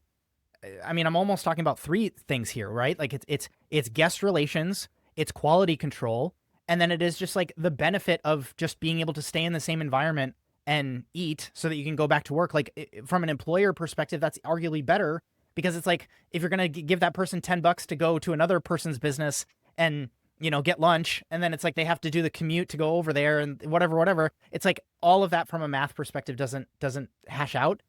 almost talking about three things here, right? Like it's guest relations, it's quality control, and then it is just like the benefit of just being able to stay in the same environment and eat so that you can go back to work. Like from an employer perspective, that's arguably better because it's like if you're going to give that person $10 to go to another person's business and, get lunch, and then it's like they have to do the commute to go over there and whatever. It's like all of that from a math perspective doesn't hash out.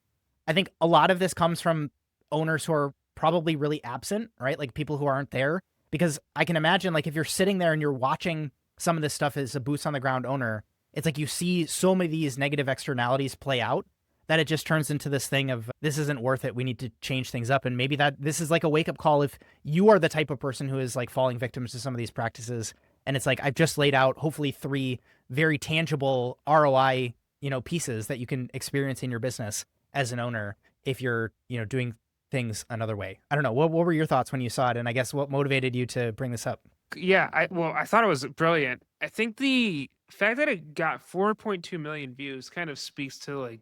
I think a lot of this comes from owners who are probably really absent, right? Like people who aren't there, because I can imagine like if you're sitting there and you're watching some of this stuff as a boots on the ground owner, it's like you see so many of these negative externalities play out that it just turns into this thing of this isn't worth it. We need to change things up. And maybe that this is like a wake up call if you are the type of person who is like falling victims to some of these practices. And it's like, I've just laid out hopefully 3 very tangible ROI, pieces that you can experience in your business as an owner if you're, doing things another way. I don't know. What were your thoughts when you saw it? And I guess what motivated you to bring this up? Yeah, I thought it was brilliant. I think the fact that it got 4.2 million views kind of speaks to like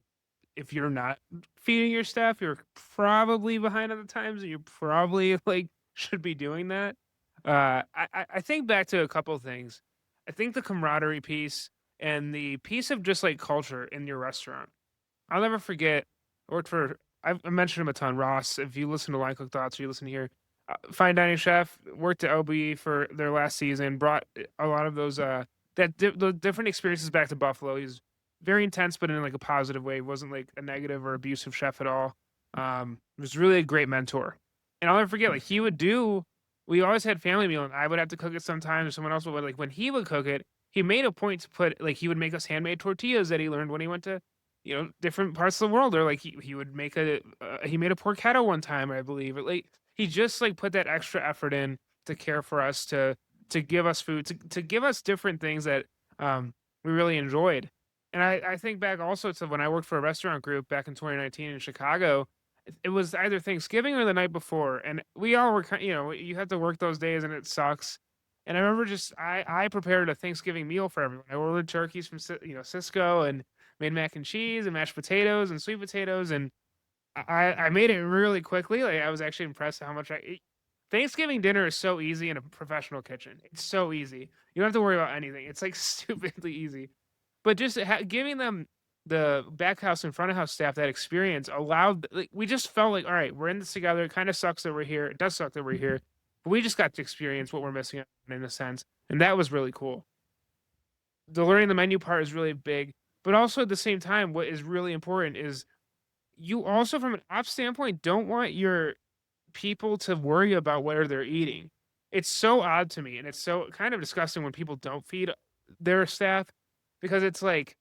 if you're not feeding your staff, you're probably behind on the times, and you probably like should be doing that. I think back to a couple things. I think the camaraderie piece and the piece of just like culture in your restaurant. I'll never forget. I worked for I mentioned him a ton. Ross, if you listen to Line Cook Thoughts or you listen here, fine dining chef, worked at OB for their last season, brought a lot of those the different experiences back to Buffalo. He's very intense, but in like a positive way. He wasn't like a negative or abusive chef at all. Was really a great mentor. And I'll never forget, like he would do. We always had family meal, and I would have to cook it sometimes, or someone else would. Like when he would cook it, he made a point to put like he would make us handmade tortillas that he learned when he went to different parts of the world. Or like he would make he made a porchetta one time, I believe. Or, like he just like put that extra effort in to care for us, to give us food, to give us different things that we really enjoyed. And I think back also to when I worked for a restaurant group back in 2019 in Chicago. It was either Thanksgiving or the night before, and we all were, you have to work those days, and it sucks. And I remember just I prepared a Thanksgiving meal for everyone. I ordered turkeys from Cisco, and made mac and cheese and mashed potatoes and sweet potatoes, and I made it really quickly. Like I was actually impressed at how much Thanksgiving dinner is so easy in a professional kitchen. It's so easy. You don't have to worry about anything. It's like stupidly easy. But just giving them the back house and front of house staff that experience allowed, like, we just felt like, all right, we're in this together. It kind of sucks that we're here. It does suck that we're here, but we just got to experience what we're missing out on in a sense. And that was really cool. The learning the menu part is really big, but also at the same time, what is really important is you also, from an ops standpoint, don't want your people to worry about where they're eating. It's so odd to me, and it's so kind of disgusting when people don't feed their staff, because it's like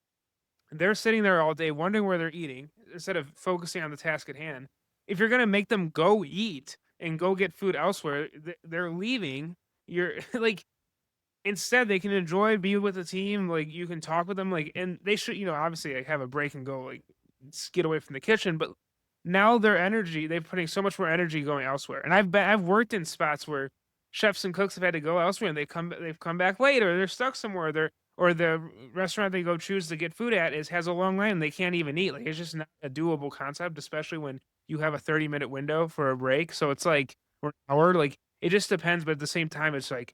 they're sitting there all day wondering where they're eating instead of focusing on the task at hand. If you're gonna make them go eat and go get food elsewhere, they're leaving. You're like, instead they can enjoy being with the team. Like you can talk with them, like, and they should, obviously like have a break and go like get away from the kitchen. But now their energy, they're putting so much more energy going elsewhere. And I've worked in spots where chefs and cooks have had to go elsewhere, and they've come back late, or they're stuck somewhere. Or the restaurant they go choose to get food at has a long line and they can't even eat. Like it's just not a doable concept, especially when you have a 30-minute window for a break. So it's like, or an hour, like it just depends. But at the same time, it's like,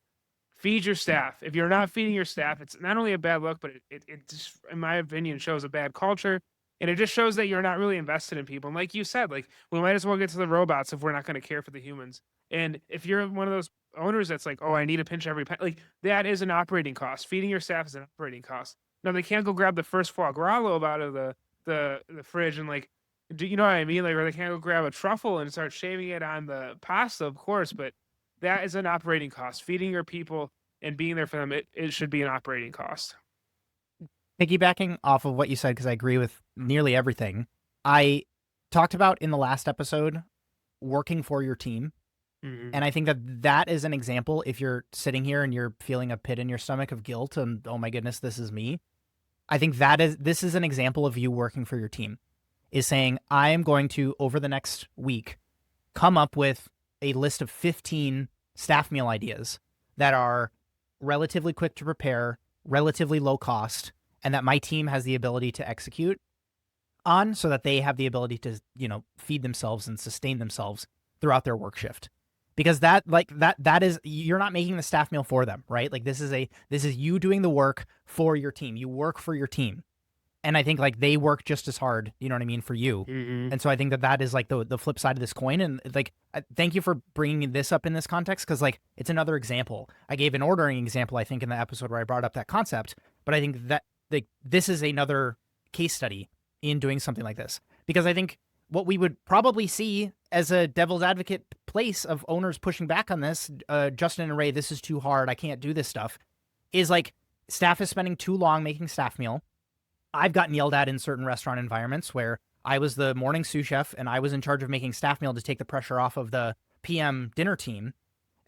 feed your staff. If you're not feeding your staff, it's not only a bad look, but it just, in my opinion, shows a bad culture. And it just shows that you're not really invested in people. And like you said, like we might as well get to the robots if we're not going to care for the humans. And if you're one of those owners that's like, oh, I need to pinch every penny, like that is an operating cost. Feeding your staff is an operating cost. Now they can't go grab the first foie gras lobe out of the fridge and like, do you know what I mean? Like, or they can't go grab a truffle and start shaving it on the pasta, of course, but that is an operating cost. Feeding your people and being there for them, it should be an operating cost. Piggybacking off of what you said, because I agree with nearly everything, I talked about in the last episode working for your team. Mhm. And I think that is an example. If you're sitting here and you're feeling a pit in your stomach of guilt and, oh my goodness, this is me, I think this is an example of you working for your team, is saying, I am going to, over the next week, come up with a list of 15 staff meal ideas that are relatively quick to prepare, relatively low cost, and that my team has the ability to execute on, so that they have the ability to, feed themselves and sustain themselves throughout their work shift. Because that is, you're not making the staff meal for them, right? Like this is you doing the work for your team. You work for your team. And I think like they work just as hard, you know what I mean, for you. Mhm. And so I think that is like the flip side of this coin. And like, thank you for bringing this up in this context, because like it's another example. I gave an ordering example, I think, in the episode where I brought up that concept, but I think that like this is another case study in doing something like this, because I think what we would probably see as a devil's advocate place of owners pushing back on this, Justin and Ray, this is too hard, I can't do this stuff, is like staff is spending too long making staff meal. I've gotten yelled at in certain restaurant environments where I was the morning sous chef and I was in charge of making staff meal to take the pressure off of the PM dinner team.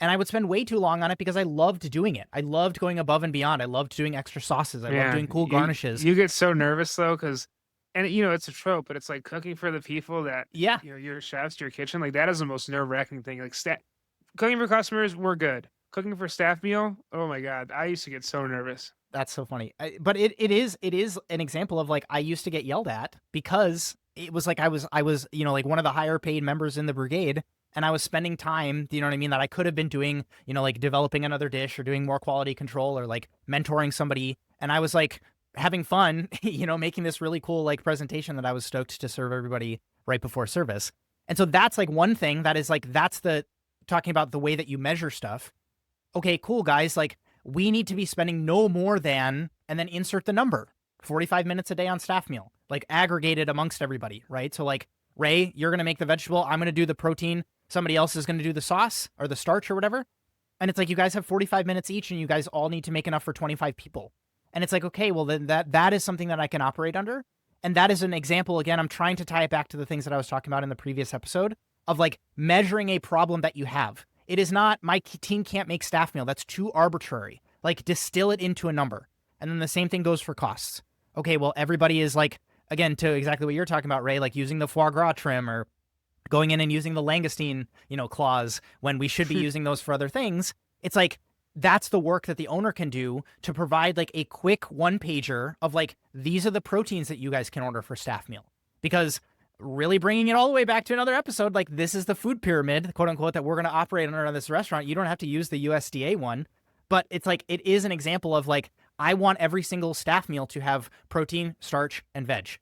And I would spend way too long on it because I loved doing it. I loved going above and beyond. I loved doing extra sauces. I loved doing cool garnishes. You get so nervous though, because, and it's a trope, but it's like cooking for the people that, Yeah. your chefs, your kitchen, like that is the most nerve-wracking thing. Like cooking for customers, we're good. Cooking for staff meal, oh my God, I used to get so nervous. That's so funny. But it is an example of like, I used to get yelled at because it was like I was like one of the higher paid members in the brigade, and I was spending time, you know what I mean, that I could have been doing, like developing another dish or doing more quality control or like mentoring somebody. And I was like having fun, making this really cool like presentation that I was stoked to serve everybody right before service. And so that's like one thing that is like, that's the talking about the way that you measure stuff. Okay, cool guys. Like we need to be spending no more than, and then insert the number, 45 minutes a day on staff meal, like aggregated amongst everybody, right? So like, Ray, you're going to make the vegetable. I'm going to do the protein. Somebody else is going to do the sauce or the starch or whatever. And it's like, you guys have 45 minutes each and you guys all need to make enough for 25 people. And it's like, okay, well then that is something that I can operate under. And that is an example, again, I'm trying to tie it back to the things that I was talking about in the previous episode of like measuring a problem that you have. It is not my team can't make staff meal. That's too arbitrary. Like distill it into a number. And then the same thing goes for costs. Okay, well, everybody is like, again, to exactly what you're talking about, Ray, like using the foie gras trim or going in and using the langoustine, clause when we should be using those for other things. It's like, that's the work that the owner can do to provide like a quick one pager of like, these are the proteins that you guys can order for staff meal. Because really bringing it all the way back to another episode, like this is the food pyramid, quote unquote, that we're going to operate under this restaurant. You don't have to use the USDA one, but it's like, it is an example of like, I want every single staff meal to have protein, starch, and veg.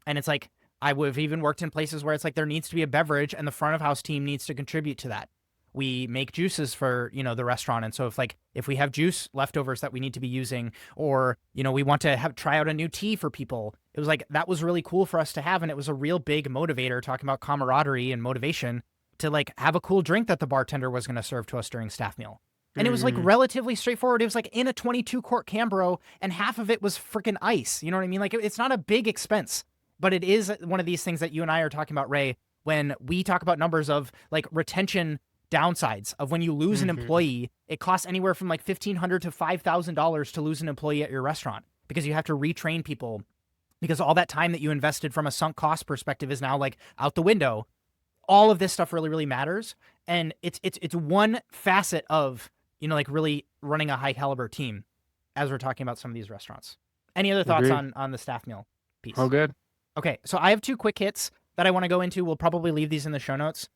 And it's like, I would have even worked in places where it's like there needs to be a beverage and the front of house team needs to contribute to that. We make juices for, the restaurant. And so if we have juice leftovers that we need to be using, or, we want to try out a new tea for people, it was like, that was really cool for us to have. And it was a real big motivator talking about camaraderie and motivation to like have a cool drink that the bartender was going to serve to us during staff meal. And it was like relatively straightforward. It was like in a 22-quart Cambro and half of it was freaking ice. You know what I mean? Like it's not a big expense, but it is one of these things that you and I are talking about, Ray, when we talk about numbers of like retention downsides of when you lose an employee, it costs anywhere from like $1,500 to $5,000 to lose an employee at your restaurant because you have to retrain people because all that time that you invested from a sunk cost perspective is now like out the window. All of this stuff really, really matters. And it's one facet of, like really running a high caliber team as we're talking about some of these restaurants. Any other thoughts on the staff meal piece? Oh, good. Okay. So I have 2 quick hits that I want to go into. We'll probably leave these in the show notes.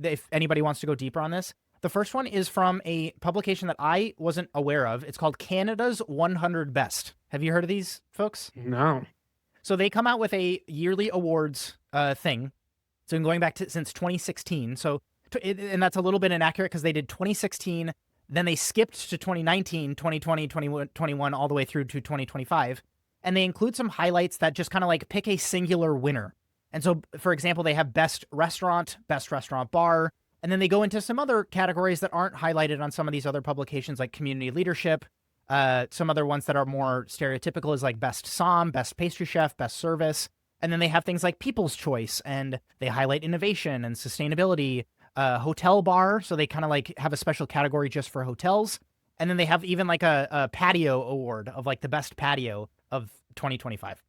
If anybody wants to go deeper on this. The first one is from a publication that I wasn't aware of. It's called Canada's 100 Best. Have you heard of these folks? No. So they come out with a yearly awards thing. So going back to since 2016. And that's a little bit inaccurate because they did 2016, then they skipped to 2019, 2020, 2021, all the way through to 2025. And they include some highlights that just kind of like pick a singular winner. And so, for example, they have best restaurant bar, and then they go into some other categories that aren't highlighted on some of these other publications like community leadership. Some other ones that are more stereotypical is like best som, best pastry chef, best service. And then they have things like people's choice, and they highlight innovation and sustainability, hotel bar. So they kind of like have a special category just for hotels. And then they have even like a patio award of like the best patio of 2025.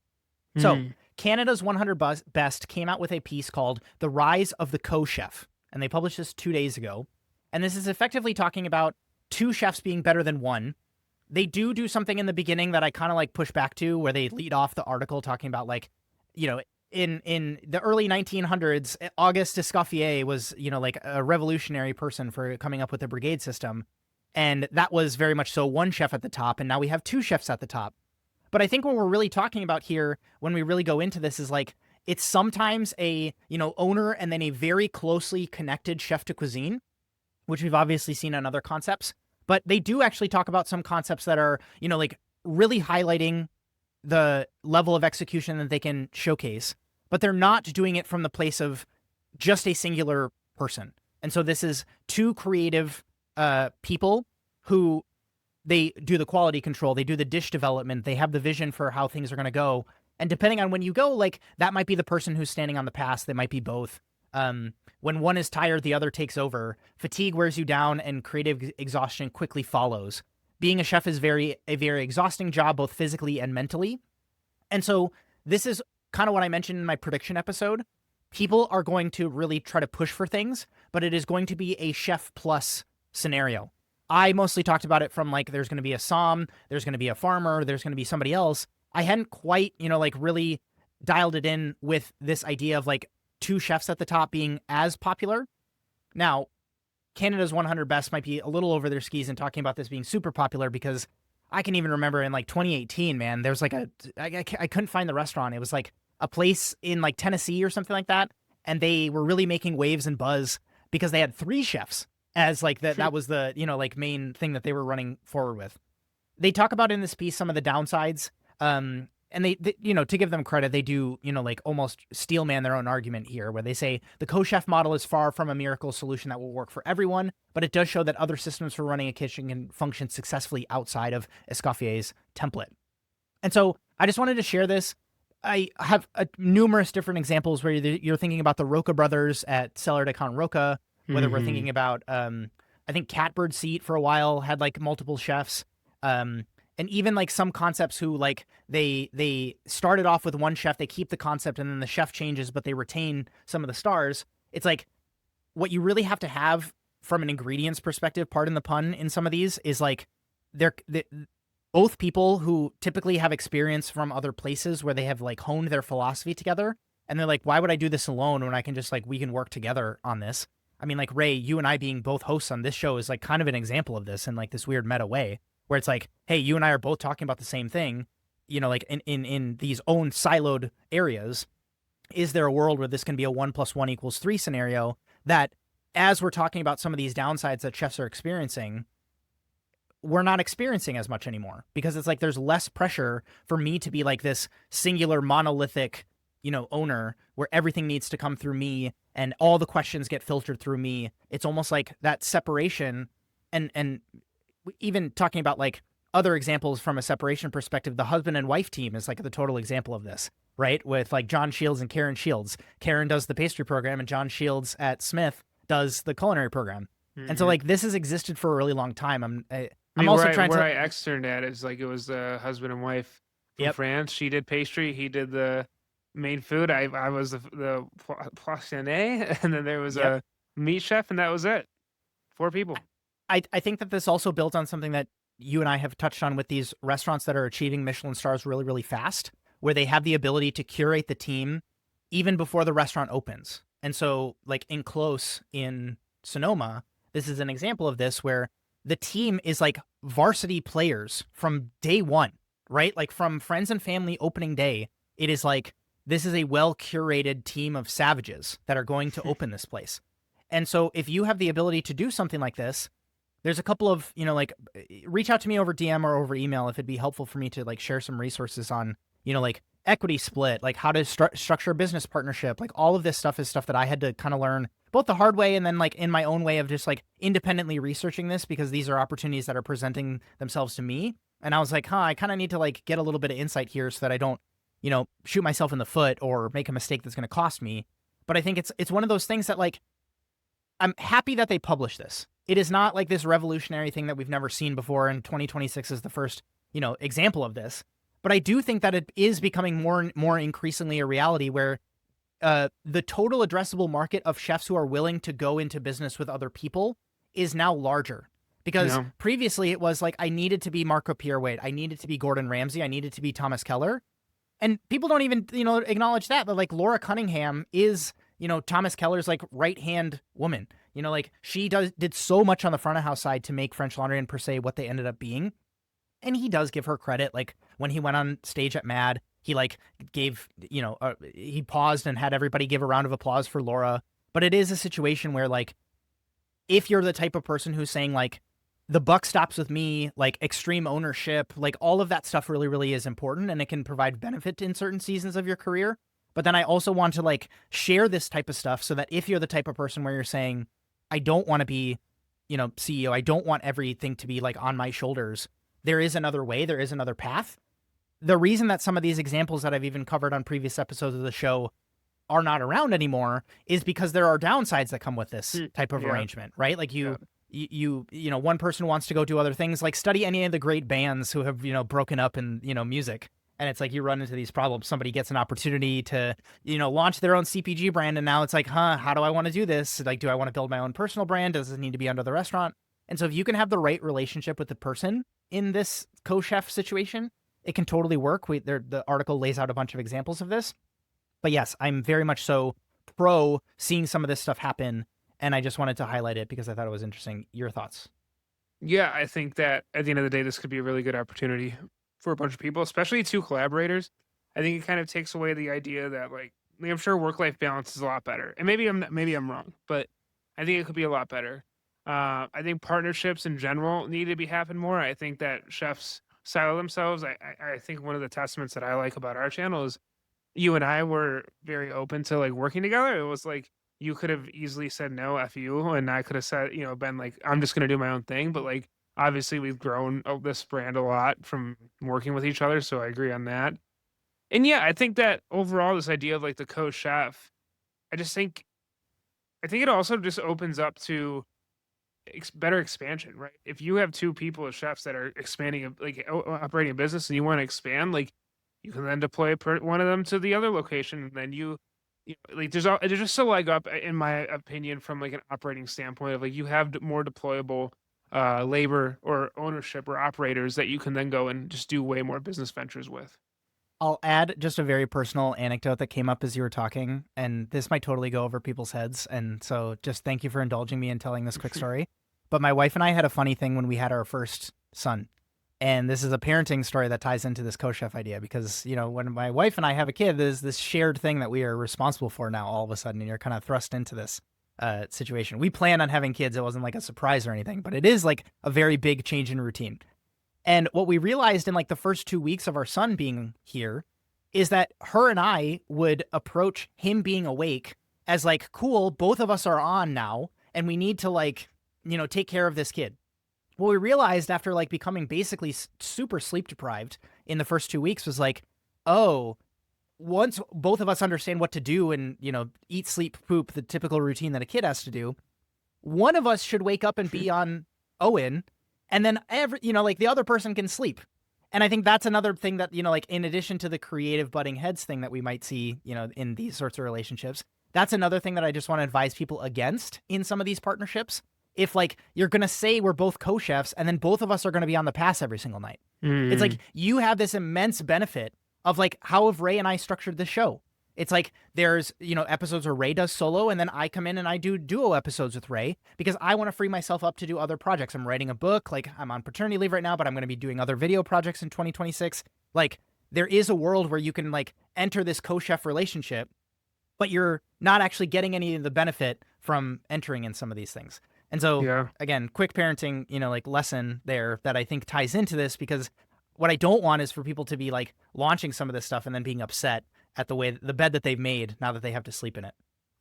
So Canada's 100 Best came out with a piece called The Rise of the Co-Chef, and they published this 2 days ago. And this is effectively talking about 2 chefs being better than one. They do something in the beginning that I kind of like push back to, where they lead off the article talking about like, in the early 1900s, Auguste Escoffier was, like a revolutionary person for coming up with the brigade system. And that was very much so one chef at the top, and now we have 2 chefs at the top. But I think what we're really talking about here when we really go into this is like, it's sometimes a, owner and then a very closely connected chef de cuisine, which we've obviously seen on other concepts. But they do actually talk about some concepts that are, like really highlighting the level of execution that they can showcase, but they're not doing it from the place of just a singular person. And so this is 2 creative people who they do the quality control, they do the dish development, they have the vision for how things are going to go. And depending on when you go, like that might be the person who's standing on the pass. They might be both. When one is tired, the other takes over. Fatigue wears you down and creative exhaustion quickly follows. Being a chef is a very exhausting job, both physically and mentally. And so this is kind of what I mentioned in my prediction episode. People are going to really try to push for things, but it is going to be a chef plus scenario. I mostly talked about it from like, there's going to be a som, there's going to be a farmer, there's going to be somebody else. I hadn't quite, like really dialed it in with this idea of like 2 chefs at the top being as popular. Now, Canada's 100 Best might be a little over their skis in talking about this being super popular, because I can even remember in like 2018, man, there's like I couldn't find the restaurant. It was like a place in like Tennessee or something like that. And they were really making waves and buzz because they had 3 chefs as like that was the, like main thing that they were running forward with. They talk about in this piece some of the downsides. And they, to give them credit, they do, like almost steelman their own argument here, where they say the co-chef model is far from a miracle solution that will work for everyone, but it does show that other systems for running a kitchen can function successfully outside of Escoffier's template. And so I just wanted to share this. I have numerous different examples where you're thinking about the Roca brothers at Cellar de Con Roca, whether we're thinking about, I think Catbird Seat for a while had like multiple chefs. And even like some concepts who like they started off with one chef, they keep the concept and then the chef changes, but they retain some of the stars. It's like what you really have to have from an ingredients perspective, pardon the pun, in some of these is like they're both people who typically have experience from other places where they have like honed their philosophy together. And they're like, why would I do this alone when I can just like, we can work together on this? I mean, like Ray, you and I being both hosts on this show is like kind of an example of this in like this weird meta way where it's like, hey, you and I are both talking about the same thing, you know, like in these own siloed areas. Is there a world where this can be a 1 + 1 = 3 scenario that as we're talking about some of these downsides that chefs are experiencing, we're not experiencing as much anymore because it's like there's less pressure for me to be like this singular monolithic, you know, owner where everything needs to come through me and all the questions get filtered through me. It's almost like that separation and even talking about like other examples from a separation perspective, the husband and wife team is like the total example of this, right? With like John Shields and Karen Shields. Karen does the pastry program and John Shields at Smith does the culinary program. And so like this has existed for a really long time. I'm also trying where to. I externed at is like it was the husband and wife from France. She did pastry, he did the main food. I was the poissonnier, and then there was a meat chef, and that was it. 4 people. I think that this also built on something that you and I have touched on with these restaurants that are achieving Michelin stars really, really fast, where they have the ability to curate the team even before the restaurant opens. And so, like in Close in Sonoma, this is an example of this where the team is like varsity players from day one, right? Like from friends and family opening day, it is like, this is a well-curated team of savages that are going to open this place. And so if you have the ability to do something like this, there's a couple of, you know, like reach out to me over DM or over email if it'd be helpful for me to like share some resources on, you know, like equity split, like how to structure a business partnership. Like all of this stuff is stuff that I had to kind of learn both the hard way and then like in my own way of just like independently researching this because these are opportunities that are presenting themselves to me. And I was like, I kind of need to like get a little bit of insight here so that I don't, you know, shoot myself in the foot or make a mistake that's going to cost me. But I think it's one of those things that like, I'm happy that they publish this. It is not like this revolutionary thing that we've never seen before, and 2026 is the first, you know, example of this. But I do think that it is becoming more increasingly a reality where the total addressable market of chefs who are willing to go into business with other people is now larger. Because previously it was like I needed to be Marco Pierre-Waite, I needed to be Gordon Ramsay, I needed to be Thomas Keller. And people don't even, you know, acknowledge that. But like Laura Cunningham is, you know, Thomas Keller's like right-hand woman. You know, like she did so much on the front of house side to make French Laundry and Per Se what they ended up being. And he does give her credit. Like when he went on stage at Mad, he like gave, you know, he paused and had everybody give a round of applause for Laura. But it is a situation where like, if you're the type of person who's saying like, the buck stops with me, like extreme ownership, like all of that stuff really, really is important and it can provide benefit in certain seasons of your career. But then I also want to like share this type of stuff so that if you're the type of person where you're saying, I don't want to be, you know, CEO, I don't want everything to be like on my shoulders. There is another way. There is another path. The reason that some of these examples that I've even covered on previous episodes of the show are not around anymore is because there are downsides that come with this type of arrangement, right? Like you know, one person wants to go do other things, like study any of the great bands who have, you know, broken up in, you know, music. And it's like you run into these problems. Somebody gets an opportunity to, you know, launch their own CPG brand. And now it's like, how do I want to do this? Like, do I want to build my own personal brand? Does it need to be under the restaurant? And so if you can have the right relationship with the person in this co-chef situation, it can totally work. The article lays out a bunch of examples of this. But yes, I'm very much so pro seeing some of this stuff happen. And I just wanted to highlight it because I thought it was interesting. Your thoughts? Yeah, I think that at the end of the day, this could be a really good opportunity for a bunch of people, especially 2 collaborators. I think it kind of takes away the idea that like I'm sure work-life balance is a lot better, and maybe I'm wrong, but I think it could be a lot better. I think partnerships in general need to be happen more. I think that chefs silo themselves. I think one of the testaments that I like about our channel is you and I were very open to like working together. It was like you could have easily said no, F you, and I could have said, you know, been like, I'm just gonna do my own thing. But like obviously we've grown this brand a lot from working with each other, so I agree on that. And yeah, I think that overall, this idea of like the co-chef, I just think I think it also just opens up to better expansion, right? If you have two people as chefs that are expanding, operating a business, and you want to expand, like you can then deploy one of them to the other location, and then like there's just a leg up, in my opinion, from like an operating standpoint of like you have more deployable labor or ownership or operators that you can then go and just do way more business ventures with. I'll add just a very personal anecdote that came up as you were talking, and this might totally go over people's heads. And so just thank you for indulging me in telling this quick story. But my wife and I had a funny thing when we had our first son. And this is a parenting story that ties into this co-chef idea because, when my wife and I have a kid, there's this shared thing that we are responsible for now all of a sudden, and you're kind of thrust into this situation. We plan on having kids. It wasn't like a surprise or anything, but it is like a very big change in routine. And what we realized in like the first 2 weeks of our son being here is that her and I would approach him being awake as like, cool, both of us are on now and we need to like, take care of this kid. What we realized after like becoming basically super sleep deprived in the first 2 weeks was like, oh, once both of us understand what to do and, eat, sleep, poop, the typical routine that a kid has to do, one of us should wake up and be on Owen. And then like the other person can sleep. And I think that's another thing that, like in addition to the creative butting heads thing that we might see, in these sorts of relationships, that's another thing that I just want to advise people against in some of these partnerships. If like you're going to say we're both co-chefs and then both of us are going to be on the pass every single night. It's like you have this immense benefit of like how have Ray and I structured the show. It's like there's, episodes where Ray does solo and then I come in and I do duo episodes with Ray because I want to free myself up to do other projects. I'm writing a book, like I'm on paternity leave right now, but I'm going to be doing other video projects in 2026. Like there is a world where you can like enter this co-chef relationship, but you're not actually getting any of the benefit from entering in some of these things. And so again, quick parenting, like lesson there that I think ties into this because what I don't want is for people to be like launching some of this stuff and then being upset at the bed that they've made now that they have to sleep in it.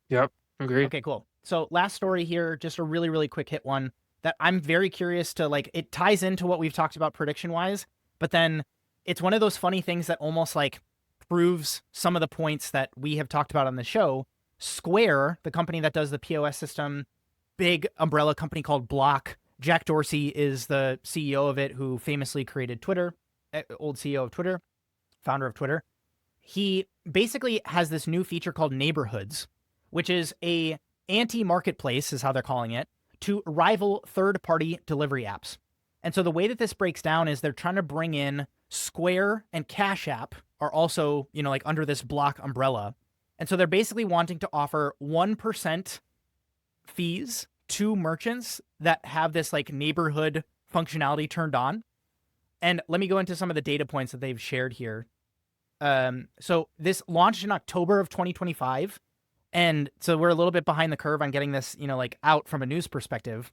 Yep. Agreed. Okay, cool. So last story here, just a really, really quick hit one that I'm very curious to like, it ties into what we've talked about prediction wise, but then it's one of those funny things that almost like proves some of the points that we have talked about on the show. Square, the company that does the POS system, big umbrella company called Block. Jack Dorsey is the CEO of it, who famously created Twitter, old CEO of Twitter, founder of Twitter. He basically has this new feature called Neighborhoods, which is a anti-marketplace, is how they're calling it, to rival third-party delivery apps. And so the way that this breaks down is they're trying to bring in Square and Cash App are also, like under this Block umbrella. And so they're basically wanting to offer 1% fees to merchants that have this like neighborhood functionality turned on. And let me go into some of the data points that they've shared here. So this launched in October of 2025. And so we're a little bit behind the curve on getting this, like out from a news perspective.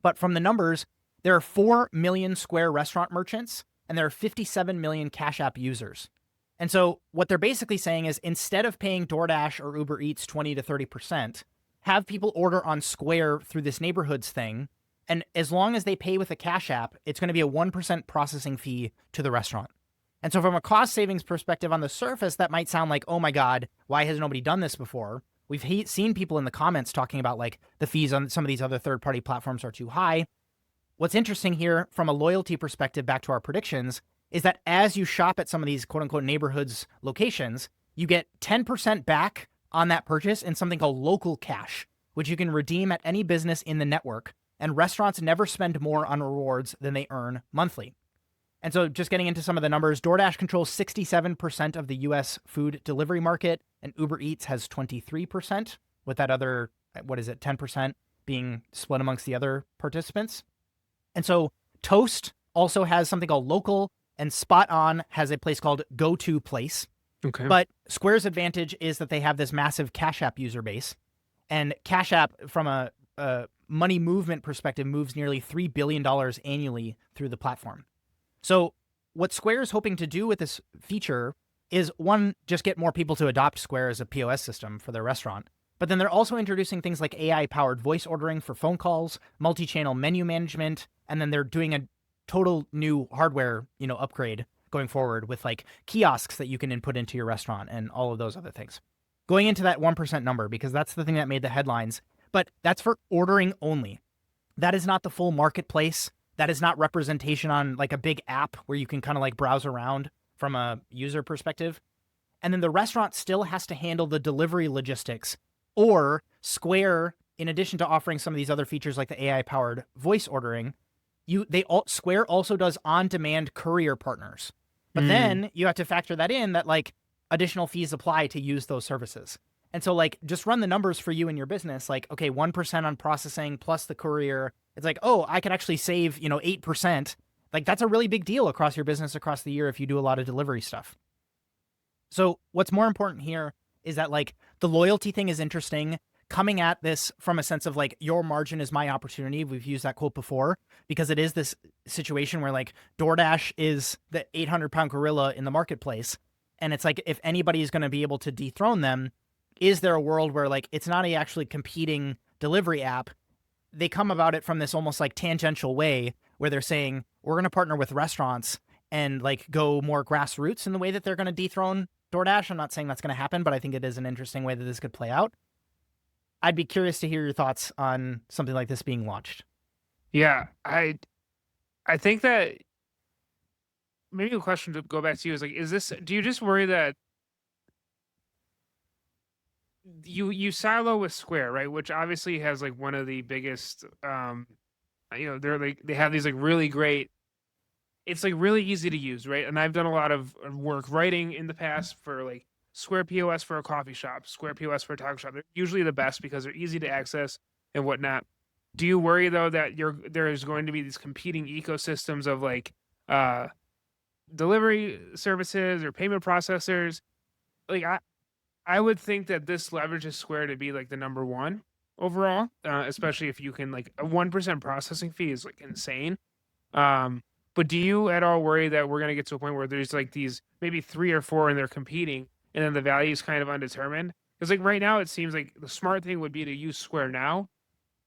But from the numbers, there are 4 million Square restaurant merchants and there are 57 million Cash App users. And so what they're basically saying is instead of paying DoorDash or Uber Eats 20 to 30%, have people order on Square through this Neighborhoods thing. And as long as they pay with a Cash App, it's going to be a 1% processing fee to the restaurant. And so from a cost savings perspective on the surface, that might sound like, oh my God, why has nobody done this before? We've seen people in the comments talking about like the fees on some of these other third-party platforms are too high. What's interesting here from a loyalty perspective, back to our predictions, is that as you shop at some of these quote unquote neighborhoods locations, you get 10% back on that purchase in something called local cash, which you can redeem at any business in the network. And restaurants never spend more on rewards than they earn monthly. And so just getting into some of the numbers, DoorDash controls 67% of the US food delivery market, and Uber Eats has 23%, with that other, 10% being split amongst the other participants. And so Toast also has something called Local, and Spot On has a place called Go-To Place. Okay. But Square's advantage is that they have this massive Cash App user base. And Cash App, from a money movement perspective, moves nearly $3 billion annually through the platform. So what Square is hoping to do with this feature is, one, just get more people to adopt Square as a POS system for their restaurant. But then they're also introducing things like AI-powered voice ordering for phone calls, multi-channel menu management, and then they're doing a total new hardware, upgrade going forward with like kiosks that you can input into your restaurant and all of those other things. Going into that 1% number, because that's the thing that made the headlines, but that's for ordering only. That is not the full marketplace. That is not representation on like a big app where you can kind of like browse around from a user perspective. And then the restaurant still has to handle the delivery logistics, or Square, in addition to offering some of these other features like the AI powered voice ordering, Square also does on-demand courier partners. But then you have to factor that in, that like additional fees apply to use those services. And so like just run the numbers for you and your business, like, okay, 1% on processing plus the courier. It's like, oh, I could actually save, 8%. Like that's a really big deal across your business across the year if you do a lot of delivery stuff. So what's more important here is that like the loyalty thing is interesting, coming at this from a sense of like your margin is my opportunity. We've used that quote before because it is this situation where like DoorDash is the 800-pound gorilla in the marketplace. And it's like, if anybody is going to be able to dethrone them, is there a world where like it's not a actually competing delivery app? They come about it from this almost like tangential way where they're saying, we're going to partner with restaurants and like go more grassroots in the way that they're going to dethrone DoorDash. I'm not saying that's going to happen, but I think it is an interesting way that this could play out. I'd be curious to hear your thoughts on something like this being launched. Yeah, I think that maybe a question to go back to you is like, do you just worry that you silo with Square, right? Which obviously has like one of the biggest, they're like, they have these like really great, it's like really easy to use, right? And I've done a lot of work writing in the past for like Square POS for a coffee shop, Square POS for a taco shop. They're usually the best because they're easy to access and whatnot. Do you worry though that there's going to be these competing ecosystems of like delivery services or payment processors? Like I would think that this leverages Square to be like the number one overall, especially if you can like a 1% processing fee is like insane. But do you at all worry that we're going to get to a point where there's like these maybe 3 or 4 and they're competing and then the value is kind of undetermined? Because like right now it seems like the smart thing would be to use Square now.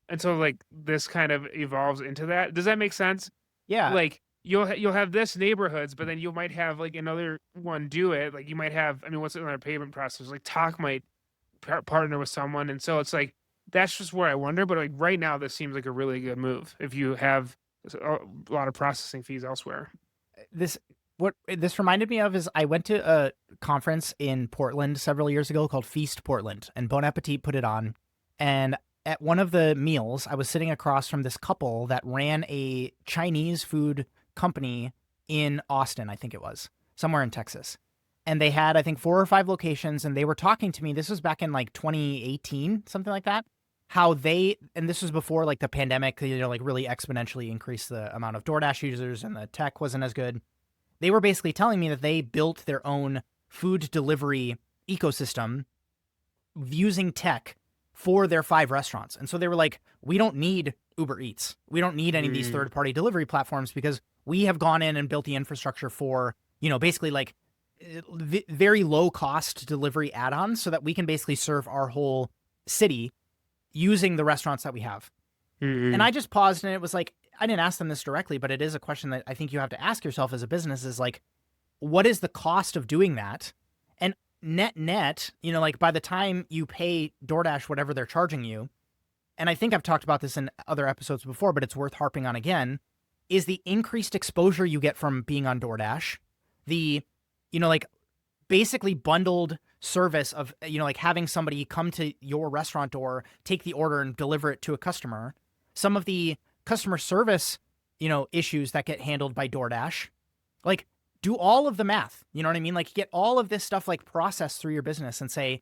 And so like this kind of evolves into that. Does that make sense? Yeah. Like you'll have this neighborhoods, but then you might have like another one do it. Like you might have, I mean, what's another payment process? Like Talk might partner with someone. And so it's like, that's just where I wonder. But like right now, this seems like a really good move if you have a lot of processing fees elsewhere. What this reminded me of is I went to a conference in Portland several years ago called Feast Portland, and Bon Appetit put it on. And at one of the meals, I was sitting across from this couple that ran a Chinese food company in Austin, I think it was, somewhere in Texas. And they had, I think, 4 or 5 locations, and they were talking to me. This was back in like 2018, something like that. And this was before like the pandemic, like really exponentially increased the amount of DoorDash users and the tech wasn't as good. They were basically telling me that they built their own food delivery ecosystem using tech for their 5 restaurants. And so they were like, we don't need Uber Eats. We don't need any of these third-party delivery platforms because we have gone in and built the infrastructure for, basically like very low-cost delivery add-ons so that we can basically serve our whole city using the restaurants that we have. And I just paused and it was like, I didn't ask them this directly, but it is a question that I think you have to ask yourself as a business is like, what is the cost of doing that? And net, like by the time you pay DoorDash whatever they're charging you, and I think I've talked about this in other episodes before, but it's worth harping on again, is the increased exposure you get from being on DoorDash, the, like basically bundled service of, like having somebody come to your restaurant door, take the order and deliver it to a customer, some of the customer service, issues that get handled by DoorDash, like do all of the math, you know what I mean? Like get all of this stuff like processed through your business and say,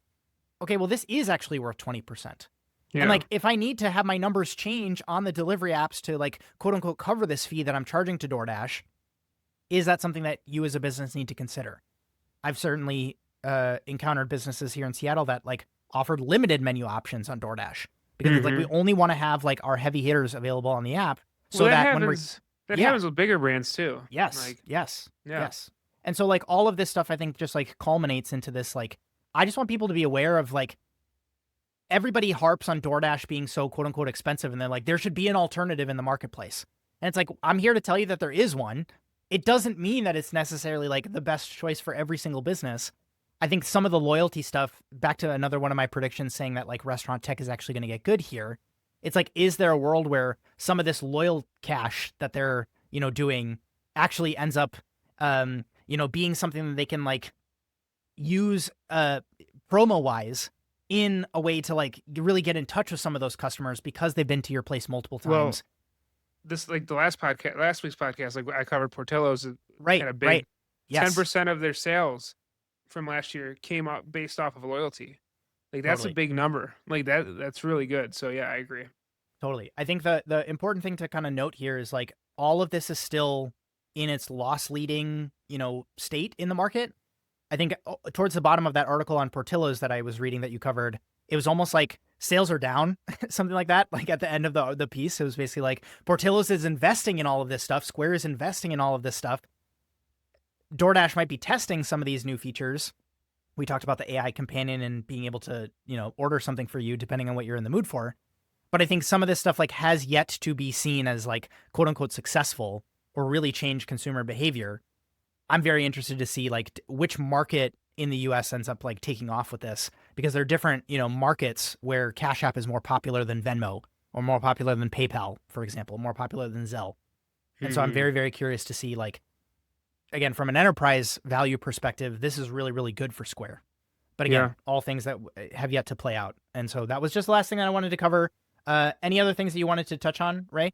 okay, well, this is actually worth 20%. Yeah. And like, if I need to have my numbers change on the delivery apps to like, quote unquote, cover this fee that I'm charging to DoorDash, is that something that you as a business need to consider? I've certainly encountered businesses here in Seattle that like offered limited menu options on DoorDash because like we only want to have like our heavy hitters available on the app. So well, that happens, when happens with bigger brands too. Yes. Yes. And so like all of this stuff, I think just like culminates into this, like, I just want people to be aware of like, everybody harps on DoorDash being so quote unquote expensive. And they're like, there should be an alternative in the marketplace. And it's like, I'm here to tell you that there is one. it doesn't mean that it's necessarily like the best choice for every single business. I think some of the loyalty stuff, back to another one of my predictions saying that like restaurant tech is actually going to get good here. It's like, is there a world where some of this loyal cash that they're, doing actually ends up, being something that they can like use promo wise in a way to like really get in touch with some of those customers because they've been to your place multiple Well, times. this like the last week's podcast, like I covered Portillo's Right. had a big Right. Yes. 10% of their sales from last year came out based off of loyalty. Like that's Totally. a big number. Like that's really good. So yeah, I agree. Totally. I think the important thing to kind of note here is like all of this is still in its loss leading, state in the market. I think towards the bottom of that article on Portillo's that I was reading that you covered, it was almost like sales are down, something like that. Like at the end of the piece, it was basically like Portillo's is investing in all of this stuff. Square is investing in all of this stuff. DoorDash might be testing some of these new features. We talked about the AI companion and being able to, order something for you depending on what you're in the mood for. But I think some of this stuff like has yet to be seen as like quote unquote successful or really change consumer behavior. I'm very interested to see like which market in the US ends up like taking off with this, because there are different, markets where Cash App is more popular than Venmo or more popular than PayPal, for example, more popular than Zelle. And so I'm very, very curious to see like, again, from an enterprise value perspective, this is really, really good for Square. But again, all things that have yet to play out. And so that was just the last thing that I wanted to cover. Any other things that you wanted to touch on, Ray?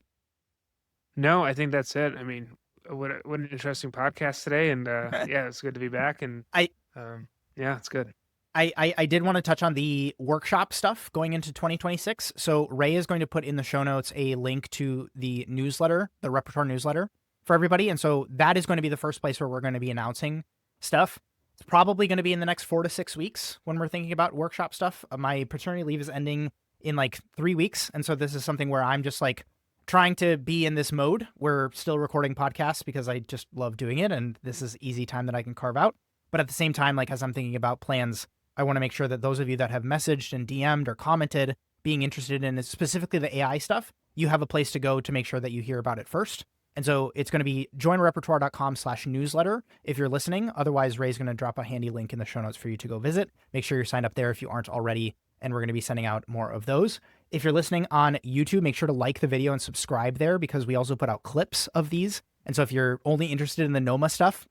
No, I think that's it. I mean, what an interesting podcast today, and yeah, it's good to be back. And yeah, it's good. I did want to touch on the workshop stuff going into 2026. So Ray is going to put in the show notes a link to the newsletter, the Repertoire newsletter for everybody. And so that is going to be the first place where we're going to be announcing stuff. It's probably going to be in the next 4 to 6 weeks when we're thinking about workshop stuff. My paternity leave is ending in like 3 weeks. And so this is something where I'm just like trying to be in this mode. We're still recording podcasts because I just love doing it. And this is easy time that I can carve out. But at the same time, like as I'm thinking about plans, I want to make sure that those of you that have messaged and DM'd or commented being interested in specifically the AI stuff, you have a place to go to make sure that you hear about it first. And so it's going to be joinrepertoire.com/newsletter if you're listening. Otherwise, Ray's going to drop a handy link in the show notes for you to go visit. Make sure you're signed up there if you aren't already, and we're going to be sending out more of those. If you're listening on YouTube, make sure to like the video and subscribe there, because we also put out clips of these. And so if you're only interested in the Noma stuff,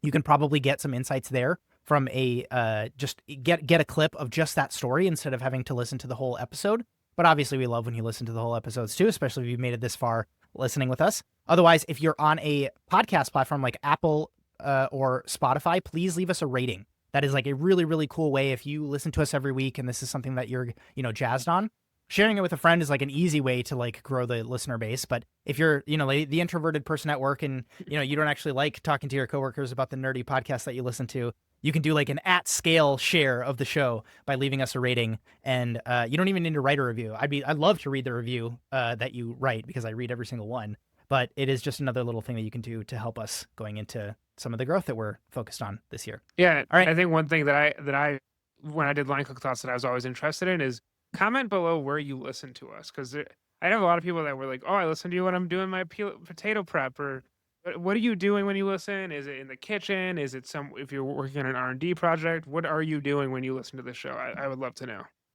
you can probably get some insights there from a just get a clip of just that story instead of having to listen to the whole episode. But obviously we love when you listen to the whole episodes too, especially if you've made it this far listening with us. Otherwise, if you're on a podcast platform like Apple or Spotify, please leave us a rating. That is like a really, really cool way. If you listen to us every week and this is something that you're, jazzed on, sharing it with a friend is like an easy way to like grow the listener base. But if you're, like the introverted person at work and, you don't actually like talking to your coworkers about the nerdy podcast that you listen to, you can do like an at-scale share of the show by leaving us a rating. And you don't even need to write a review. I'd love to read the review that you write, because I read every single one. But it is just another little thing that you can do to help us going into some of the growth that we're focused on this year. Yeah. All right. I think one thing that I when I did Line Cook Thoughts that I was always interested in is comment below where you listen to us. Because I have a lot of people that were like, oh, I listen to you when I'm doing my potato prep, or what are you doing when you listen? Is it in the kitchen? Is it if you're working on an R&D project? What are you doing when you listen to the show? I would love to know.